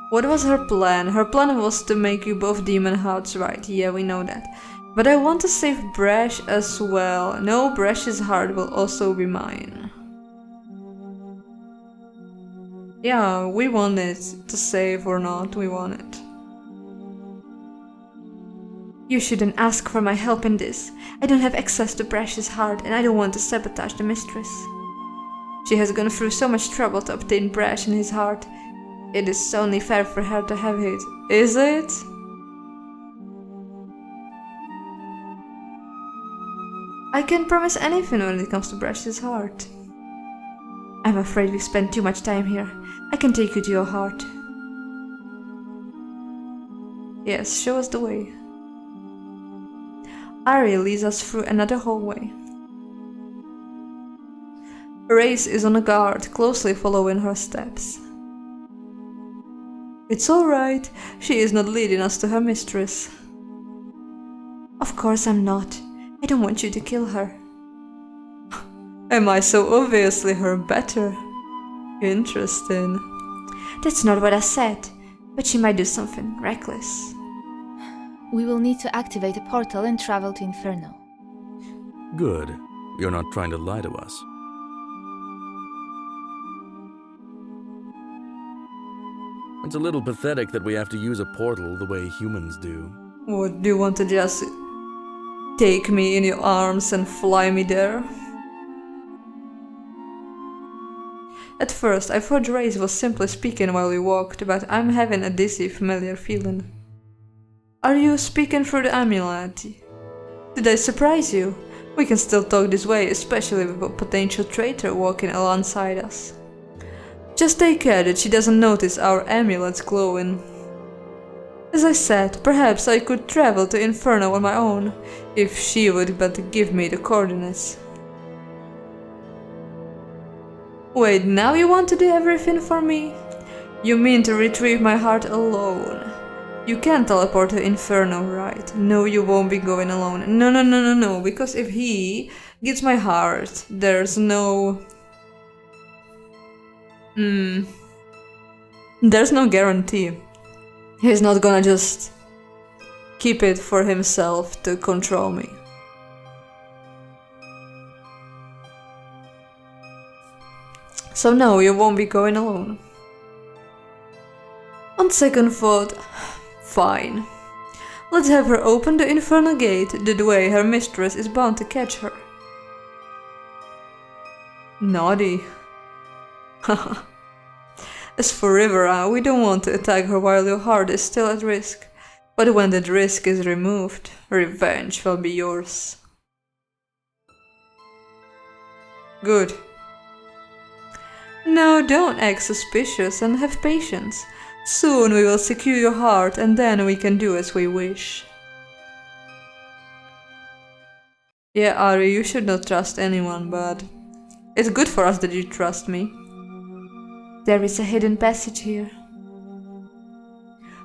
What was her plan? Her plan was to make you both Demonhearts, right? Yeah, we know that. But I want to save Brash as well. No, Brash's heart will also be mine. Yeah, we want it to save or not, we want it. You shouldn't ask for my help in this. I don't have access to Brash's heart and I don't want to sabotage the mistress. She has gone through so much trouble to obtain Brash and his heart. It is only fair for her to have it, is it? I can't promise anything when it comes to Brash's heart. I'm afraid we spent too much time here. I can take you to your heart. Yes, show us the way. Ari leads us through another hallway. Race is on guard, closely following her steps. It's alright, she is not leading us to her mistress. Of course I'm not. I don't want you to kill her. Am I so obviously her better? Interesting. That's not what I said, but she might do something reckless. We will need to activate a portal and travel to Inferno. Good. You're not trying to lie to us. It's a little pathetic that we have to use a portal the way humans do. What, do you want to just take me in your arms and fly me there? At first, I thought Race was simply speaking while we walked, but I'm having a dizzy, familiar feeling. Are you speaking through the amulet? Did I surprise you? We can still talk this way, especially with a potential traitor walking alongside us. Just take care that she doesn't notice our amulets glowing. As I said, perhaps I could travel to Inferno on my own, if she would but give me the coordinates. Wait, now you want to do everything for me? You mean to retrieve my heart alone? You can't teleport to Inferno, right? No, you won't be going alone. No, because if he gets my heart, there's no... There's no guarantee. He's not gonna just keep it for himself to control me. So no, you won't be going alone. On second thought, fine. Let's have her open the Infernal Gate, the way her mistress is bound to catch her. Naughty. Haha. As for Rivera, we don't want to attack her while your heart is still at risk. But when that risk is removed, revenge will be yours. Good. No, don't act suspicious and have patience. Soon we will secure your heart and then we can do as we wish. Yeah, Ari, you should not trust anyone, but it's good for us that you trust me. There is a hidden passage here.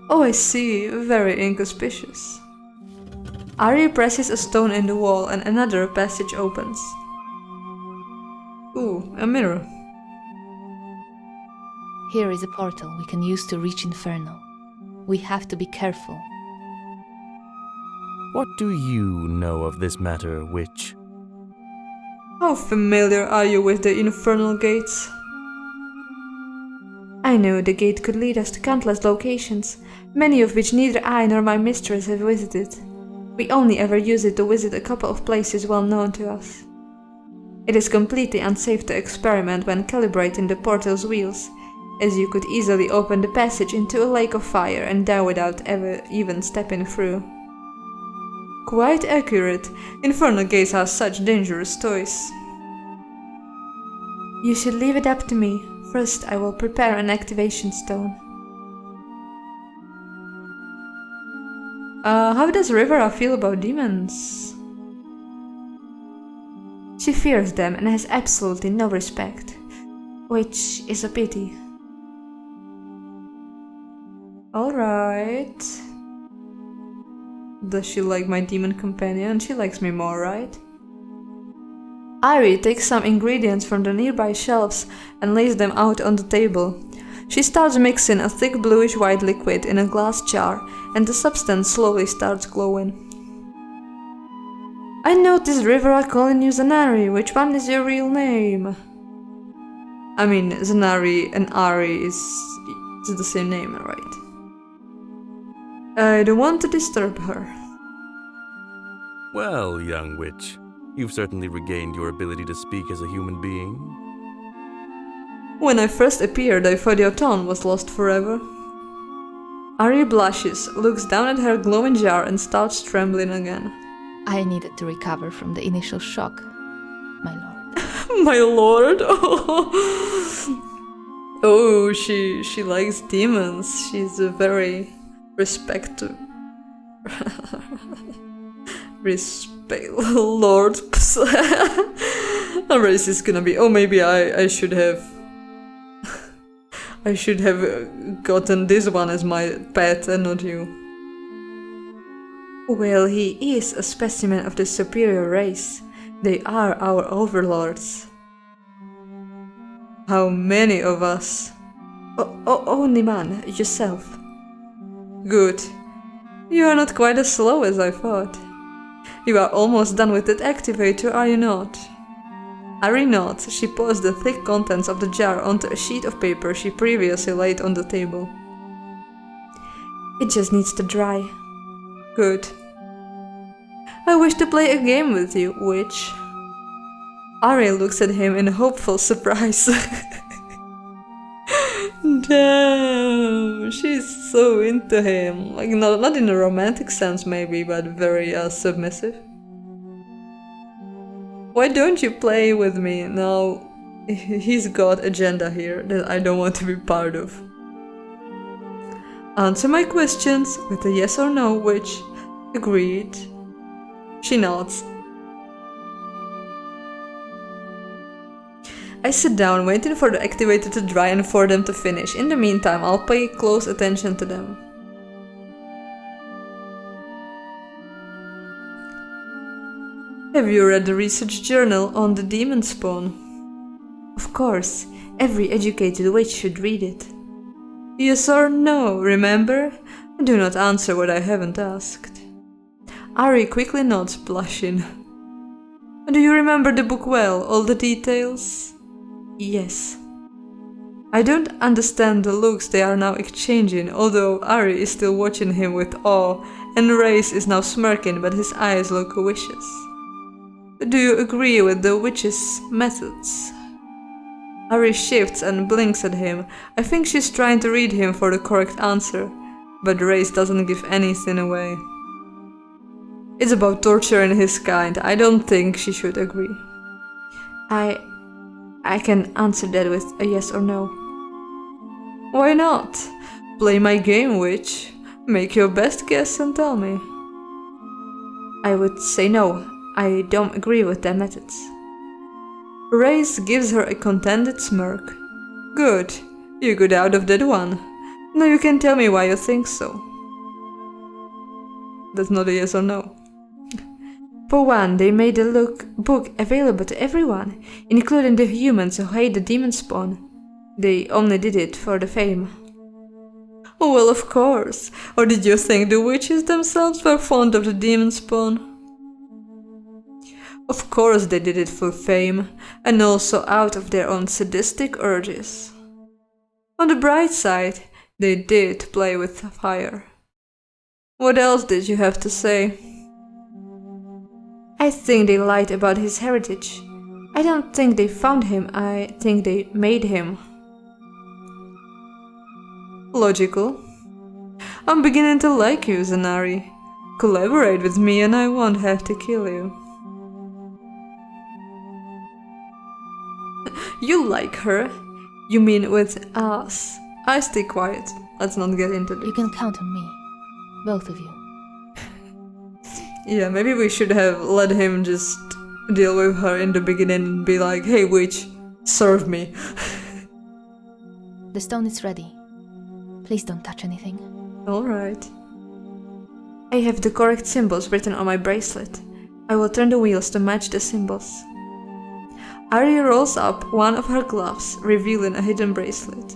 Oh, I see. Very inconspicuous. Ari presses a stone in the wall and another passage opens. Ooh, a mirror. Here is a portal we can use to reach Inferno. We have to be careful. What do you know of this matter, witch? How familiar are you with the Infernal Gates? I I knew the gate could lead us to countless locations, many of which neither I nor my mistress have visited. We only ever use it to visit a couple of places well known to us. It is completely unsafe to experiment when calibrating the portal's wheels, as you could easily open the passage into a lake of fire and die without ever even stepping through. Quite accurate. Infernal gates are such dangerous toys. You should leave it up to me. First, I will prepare an activation stone. How does Rivera feel about demons? She fears them and has absolutely no respect, which is a pity. Alright. Does she like my demon companion? She likes me more, right? Ari takes some ingredients from the nearby shelves and lays them out on the table. She starts mixing a thick bluish-white liquid in a glass jar, and the substance slowly starts glowing. I noticed Rivera calling you Zanari. Which one is your real name? I mean, Zanari and Ari is the same name, right? I don't want to disturb her. Well, young witch, you've certainly regained your ability to speak as a human being. When I first appeared, I thought your tongue was lost forever. Ari blushes, looks down at her glowing jar and starts trembling again. I needed to recover from the initial shock, my lord. My lord? Oh, she likes demons. She's a very Lord. A race is gonna be. Oh, maybe I should have. I should have gotten this one as my pet and not you. Well, he is a specimen of the superior race. They are our overlords. How many of us? Only man, yourself. Good. You are not quite as slow as I thought. You are almost done with that activator, are you not? Ari nods. She pours the thick contents of the jar onto a sheet of paper she previously laid on the table. It just needs to dry. Good. I wish to play a game with you, witch. Ari looks at him in hopeful surprise. Damn, she's so into him. Like, not in a romantic sense maybe, but very submissive. Why don't you play with me? Now, he's got agenda here that I don't want to be part of. Answer my questions with a yes or no, witch. Agreed. She nods. I sit down, waiting for the activator to dry and for them to finish. In the meantime, I'll pay close attention to them. Have you read the research journal on the demon spawn? Of course, every educated witch should read it. Yes or no, remember? Do not answer what I haven't asked. Ari quickly nods, blushing. Do you remember the book well, all the details? Yes. I don't understand the looks they are now exchanging, although Ari is still watching him with awe, and Race is now smirking, but his eyes look vicious. Do you agree with the witch's methods? Ari shifts and blinks at him. I think she's trying to read him for the correct answer, but Race doesn't give anything away. It's about torturing his kind. I don't think she should agree. I can answer that with a yes or no. Why not? Play my game, witch. Make your best guess and tell me. I would say no. I don't agree with their methods. Race gives her a contented smirk. Good. You got out of that one. Now you can tell me why you think so. That's not a yes or no. For one, they made the book available to everyone, including the humans who hate the demon spawn. They only did it for the fame. Well, of course. Or did you think the witches themselves were fond of the demon spawn? Of course they did it for fame, and also out of their own sadistic urges. On the bright side, they did play with fire. What else did you have to say? I think they lied about his heritage. I don't think they found him, I think they made him. Logical. I'm beginning to like you, Zanari. Collaborate with me and I won't have to kill you. You like her? You mean with us? I stay quiet. Let's not get into this. You can count on me. Both of you. Yeah, maybe we should have let him just deal with her in the beginning and be like, hey witch, serve me. The stone is ready. Please don't touch anything. Alright. I have the correct symbols written on my bracelet. I will turn the wheels to match the symbols. Ari rolls up one of her gloves, revealing a hidden bracelet.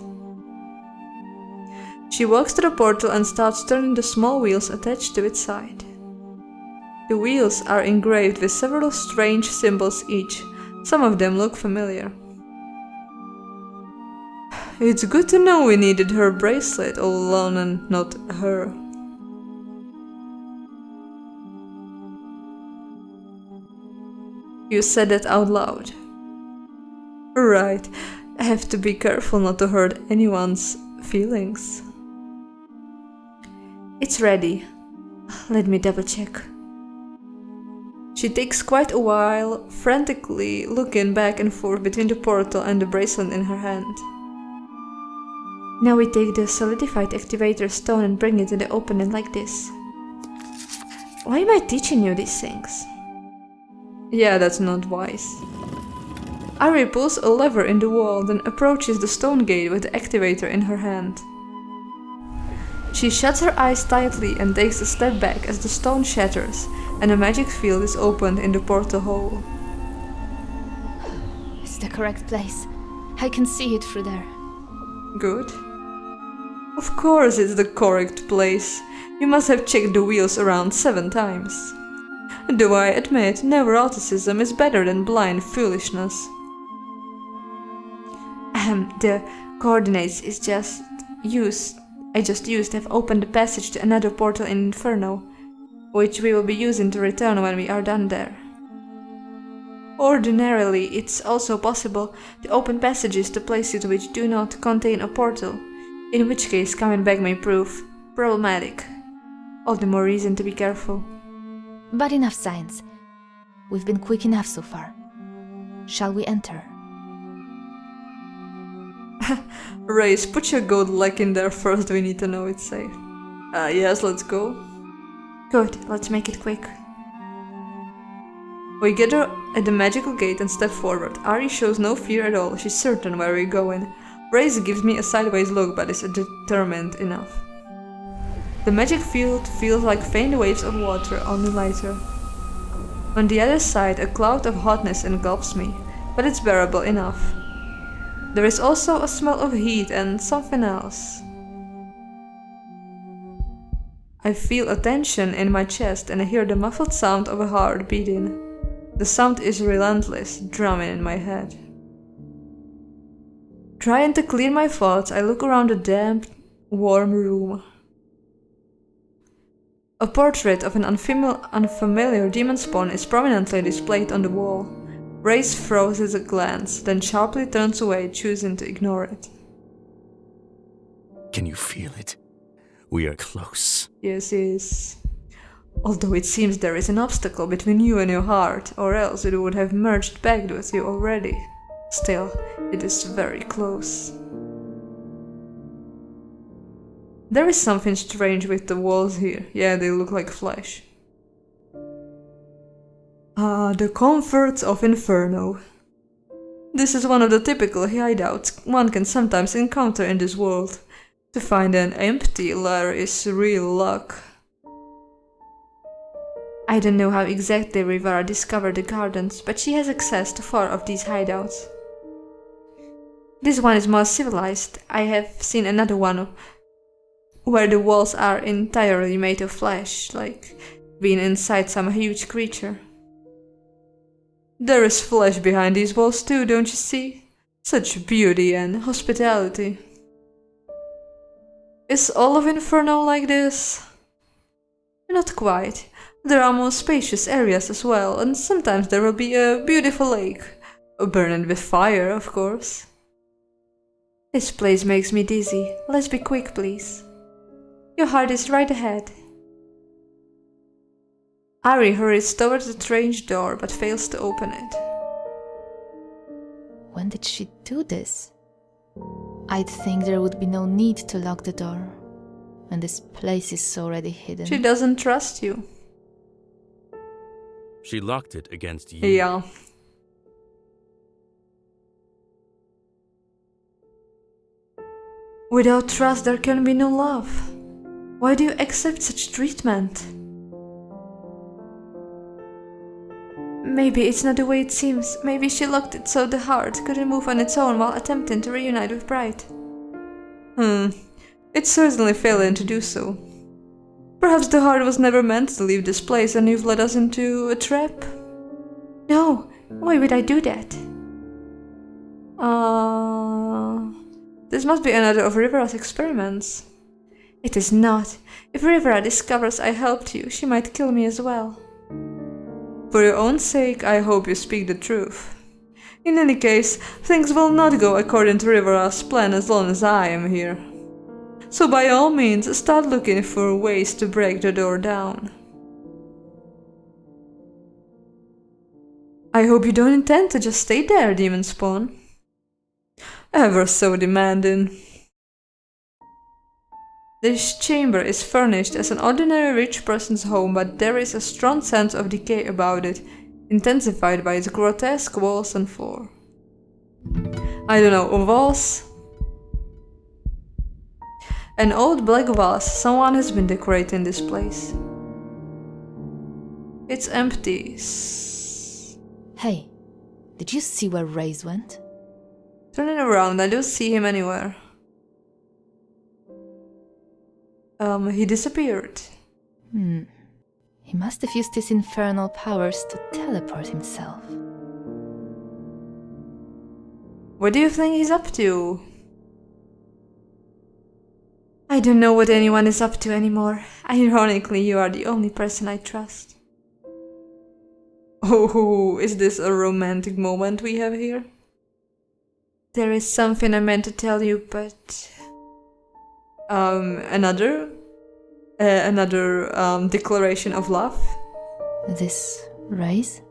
She walks to the portal and starts turning the small wheels attached to its side. The wheels are engraved with several strange symbols each. Some of them look familiar. It's good to know we needed her bracelet all along and not her. You said that out loud. Right, I have to be careful not to hurt anyone's feelings. It's ready. Let me double check. She takes quite a while, frantically looking back and forth between the portal and the bracelet in her hand. Now we take the solidified activator stone and bring it in the opening like this. Why am I teaching you these things? Yeah, that's not wise. Ari pulls a lever in the wall, then approaches the stone gate with the activator in her hand. She shuts her eyes tightly and takes a step back as the stone shatters and a magic field is opened in the portal hole. It's the correct place. I can see it through there. Good. Of course it's the correct place. You must have checked the wheels around 7 times. Though I admit, neuroticism is better than blind foolishness. The coordinates is just used. I just used have opened the passage to another portal in Inferno, which we will be using to return when we are done there. Ordinarily, it's also possible to open passages to places which do not contain a portal, in which case coming back may prove problematic. All the more reason to be careful. But enough science. We've been quick enough so far. Shall we enter? Race, put your gold leg in there first, we need to know it's safe. Yes, let's go. Good, let's make it quick. We gather at the magical gate and step forward. Ari shows no fear at all, she's certain where we're going. Race gives me a sideways look but is determined enough. The magic field feels like faint waves of water, only lighter. On the other side, a cloud of hotness engulfs me, but it's bearable enough. There is also a smell of heat and something else. I feel a tension in my chest and I hear the muffled sound of a heart beating. The sound is relentless, drumming in my head. Trying to clear my thoughts, I look around the damp, warm room. A portrait of an unfamiliar demon spawn is prominently displayed on the wall. Race throws it a glance, then sharply turns away, choosing to ignore it. Can you feel it? We are close. Yes. Although it seems there is an obstacle between you and your heart, or else it would have merged back with you already. Still, it is very close. There is something strange with the walls here. Yeah, they look like flesh. The comforts of Inferno. This is one of the typical hideouts one can sometimes encounter in this world. To find an empty lair is real luck. I don't know how exactly Rivara discovered the gardens, but she has access to 4 of these hideouts. This one is more civilized. I have seen another one where the walls are entirely made of flesh, like being inside some huge creature. There is flesh behind these walls too, don't you see? Such beauty and hospitality. Is all of Inferno like this? Not quite. There are more spacious areas as well, and sometimes there will be a beautiful lake. Burned with fire, of course. This place makes me dizzy. Let's be quick, please. Your heart is right ahead. Ari hurries towards the strange door, but fails to open it. When did she do this? I'd think there would be no need to lock the door, when this place is already hidden. She doesn't trust you. She locked it against you. Yeah. Without trust, there can be no love. Why do you accept such treatment? Maybe it's not the way it seems. Maybe she locked it so the heart couldn't move on its own while attempting to reunite with Bright. It's certainly failing to do so. Perhaps the heart was never meant to leave this place and you've led us into a trap? No, why would I do that? This must be another of Rivera's experiments. It is not. If Rivera discovers I helped you, she might kill me as well. For your own sake, I hope you speak the truth. In any case, things will not go according to Rivera's plan as long as I am here. So by all means, start looking for ways to break the door down. I hope you don't intend to just stay there, Demon Spawn. Ever so demanding. This chamber is furnished as an ordinary rich person's home, but there is a strong sense of decay about it, intensified by its grotesque walls and floor. I don't know, a vase? An old black vase. Someone has been decorating this place. It's empty. Hey, did you see where Reyes went? Turning around, I don't see him anywhere. He disappeared. He must have used his infernal powers to teleport himself. What do you think he's up to? I don't know what anyone is up to anymore. Ironically, you are the only person I trust. Oh, is this a romantic moment we have here? There is something I meant to tell you, but... Another declaration of love? This Reyes?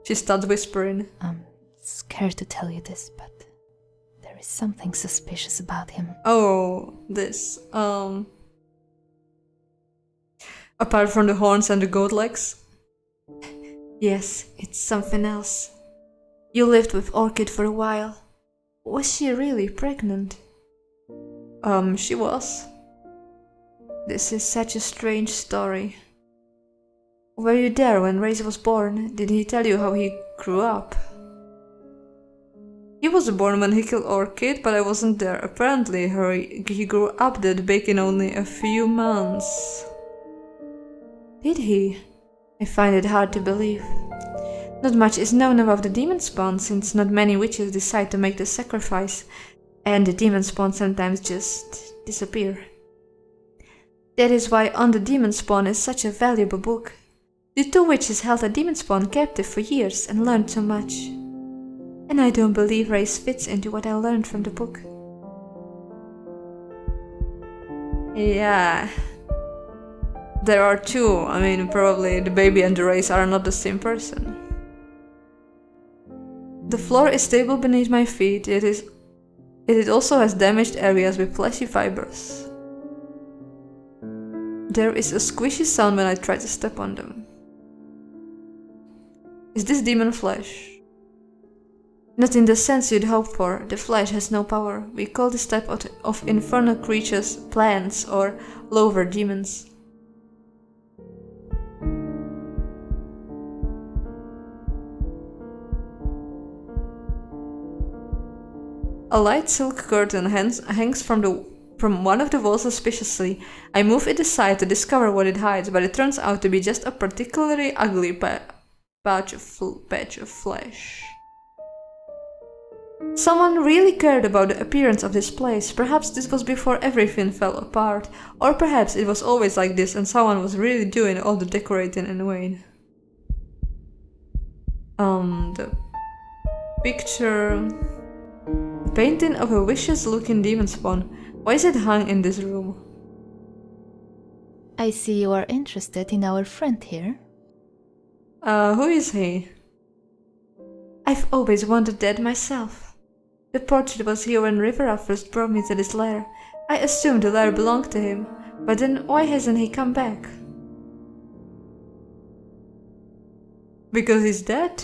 She starts whispering. I'm scared to tell you this, but there is something suspicious about him. Oh, this, apart from the horns and the goat legs? Yes, it's something else. You lived with Orchid for a while. Was she really pregnant? She was. This is such a strange story. Were you there when Reyes was born? Did he tell you how he grew up? He was born when he killed Orchid, but I wasn't there. Apparently, he grew up that big in only a few months. Did he? I find it hard to believe. Not much is known about the demon spawn, since not many witches decide to make the sacrifice, and the demon spawn sometimes just disappear. That is why On the Demon Spawn is such a valuable book. The two witches held a demon spawn captive for years and learned so much. And I don't believe Reyes fits into what I learned from the book. Yeah. There are two. I mean, probably the baby and the Reyes are not the same person. The floor is stable beneath my feet. It also has damaged areas with fleshy fibers. There is a squishy sound when I try to step on them. Is this demon flesh? Not in the sense you'd hope for. The flesh has no power. We call this type of infernal creatures plants or lower demons. A light silk curtain hangs from one of the walls suspiciously. I move it aside to discover what it hides, but it turns out to be just a particularly ugly patch of flesh. Someone really cared about the appearance of this place. Perhaps this was before everything fell apart, or perhaps it was always like this and someone was really doing all the decorating in vain. The picture... A painting of a vicious-looking demon spawn. Why is it hung in this room? I see you are interested in our friend here. Who is he? I've always wondered that myself. The portrait was here when Rivera first brought me to this lair. I assumed the lair belonged to him, but then why hasn't he come back? Because he's dead?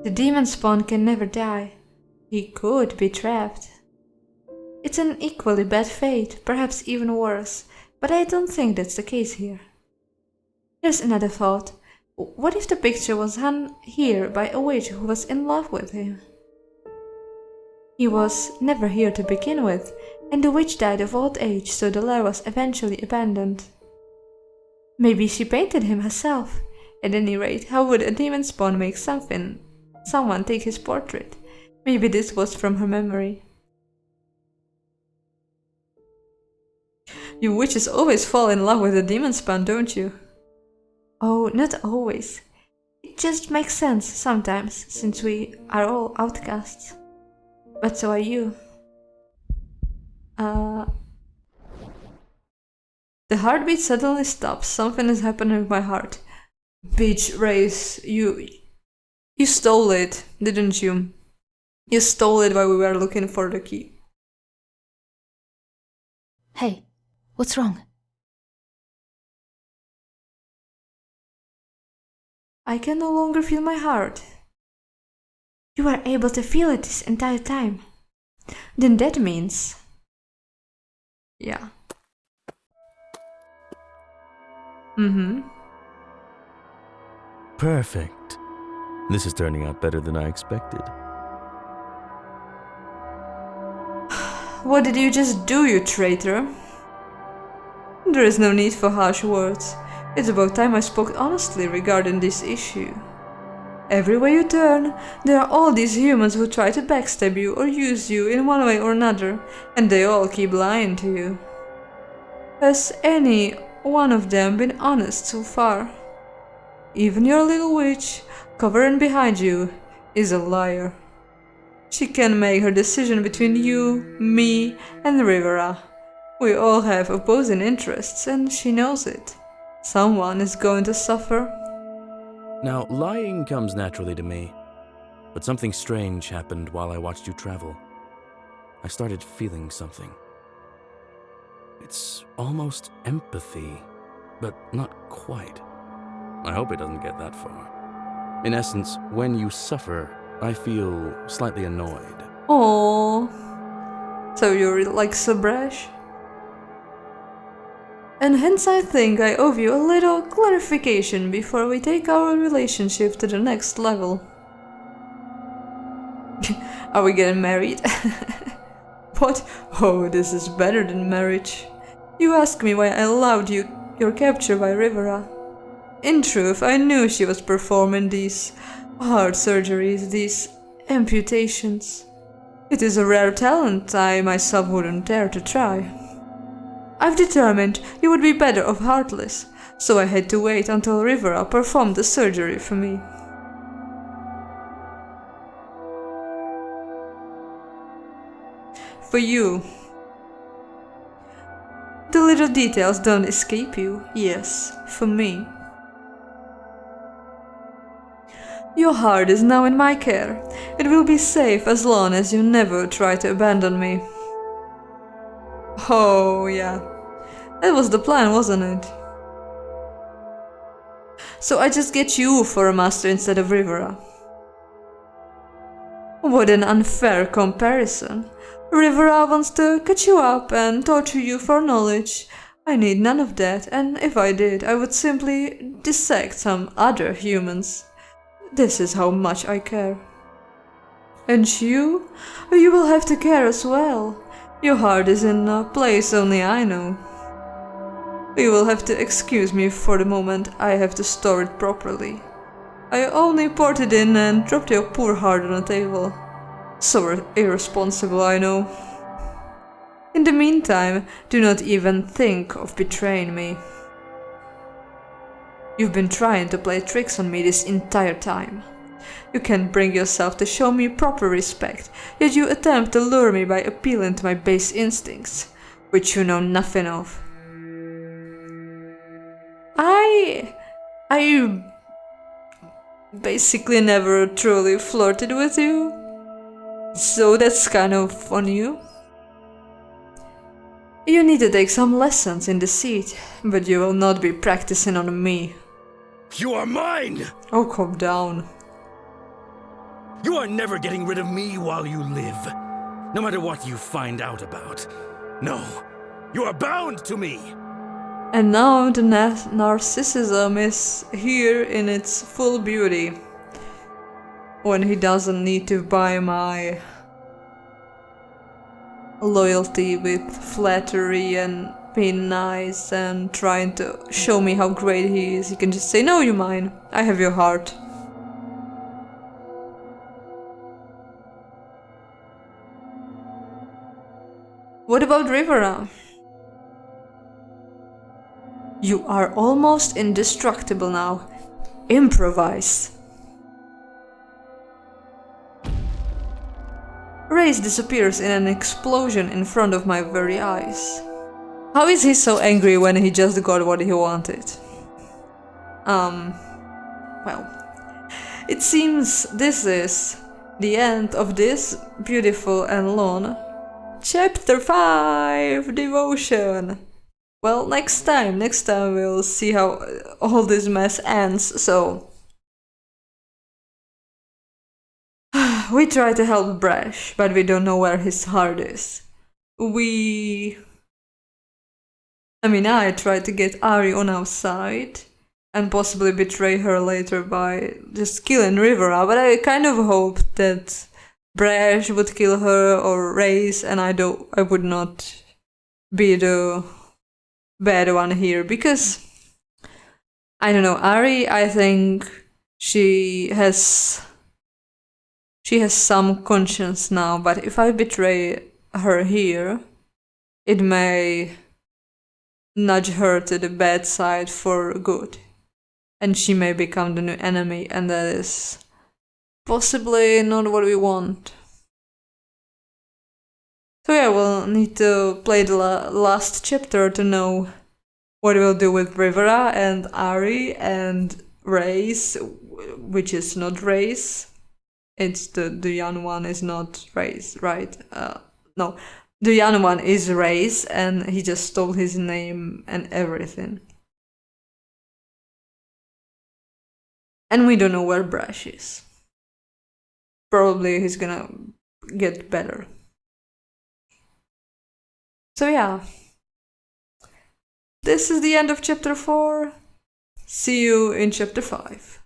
The demon spawn can never die. He could be trapped. It's an equally bad fate, perhaps even worse, but I don't think that's the case here. Here's another thought. What if the picture was hung here by a witch who was in love with him? He was never here to begin with, and the witch died of old age, so the lair was eventually abandoned. Maybe she painted him herself. At any rate, how would a demon spawn make someone take his portrait? Maybe this was from her memory. You witches always fall in love with a demon spawn, don't you? Oh, not always. It just makes sense sometimes, since we are all outcasts. But so are you. The heartbeat suddenly stops. Something is happening with my heart. Bitch, Race, you stole it, didn't you? You stole it while we were looking for the key. Hey, what's wrong? I can no longer feel my heart. You were able to feel it this entire time. Then that means... Yeah. Perfect. This is turning out better than I expected. What did you just do, you traitor? There is no need for harsh words. It's about time I spoke honestly regarding this issue. Everywhere you turn, there are all these humans who try to backstab you or use you in one way or another, and they all keep lying to you. Has any one of them been honest so far? Even your little witch, covering behind you, is a liar. She can make her decision between you, me, and Rivera. We all have opposing interests, and she knows it. Someone is going to suffer. Now, lying comes naturally to me, but something strange happened while I watched you travel. I started feeling something. It's almost empathy, but not quite. I hope it doesn't get that far. In essence, when you suffer, I feel slightly annoyed. Aww. So you're like so brash? And hence I think I owe you a little clarification before we take our relationship to the next level. Are we getting married? What? Oh, this is better than marriage. You ask me why I allowed your capture by Rivera. In truth, I knew she was performing these heart surgeries, these amputations. It is a rare talent I myself wouldn't dare to try. I've determined you would be better off heartless, so I had to wait until Rivera performed the surgery for me. For you. The little details don't escape you, yes, for me. Your heart is now in my care. It will be safe as long as you never try to abandon me. Oh, yeah. That was the plan, wasn't it? So I just get you for a master instead of Rivera. What an unfair comparison. Rivera wants to cut you up and torture you for knowledge. I need none of that, and if I did, I would simply dissect some other humans. This is how much I care. And you? You will have to care as well. Your heart is in a place only I know. You will have to excuse me for the moment. I have to store it properly. I only poured it in and dropped your poor heart on the table. So irresponsible, I know. In the meantime, do not even think of betraying me. You've been trying to play tricks on me this entire time. You can't bring yourself to show me proper respect, yet you attempt to lure me by appealing to my base instincts, which you know nothing of. I basically never truly flirted with you, so that's kind of on you. You need to take some lessons in deceit, but you will not be practicing on me. You are mine! Oh, calm down. You are never getting rid of me while you live, no matter what you find out about. No, you are bound to me! And now the narcissism is here in its full beauty. When he doesn't need to buy my loyalty with flattery and being nice and trying to show me how great he is, he can just say, "No, you're mine. I have your heart." What about Rivera? You are almost indestructible now. Improvise. Reyes disappears in an explosion in front of my very eyes. How is he so angry when he just got what he wanted? Well, it seems this is the end of this beautiful and long Chapter 5, Devotion. Well, next time we'll see how all this mess ends, so... We try to help Brash, but we don't know where his heart is. I tried to get Ari on our side and possibly betray her later by just killing Rivera, but I kind of hoped that Brash would kill her or Reyes, and I would not be the bad one here, because I don't know, Ari, I think she has some conscience now, but if I betray her here, it may nudge her to the bad side for good, and she may become the new enemy, and that is possibly not what we want. So yeah, we'll need to play the last chapter to know what we'll do with Rivera and Ari and Reyes, which is not Reyes. It's the young one is not Reyes, right? No, the young one is Reyes, and he just stole his name and everything. And we don't know where Brash is. Probably he's gonna get better. So yeah, this is the end of chapter 4. See you in chapter 5.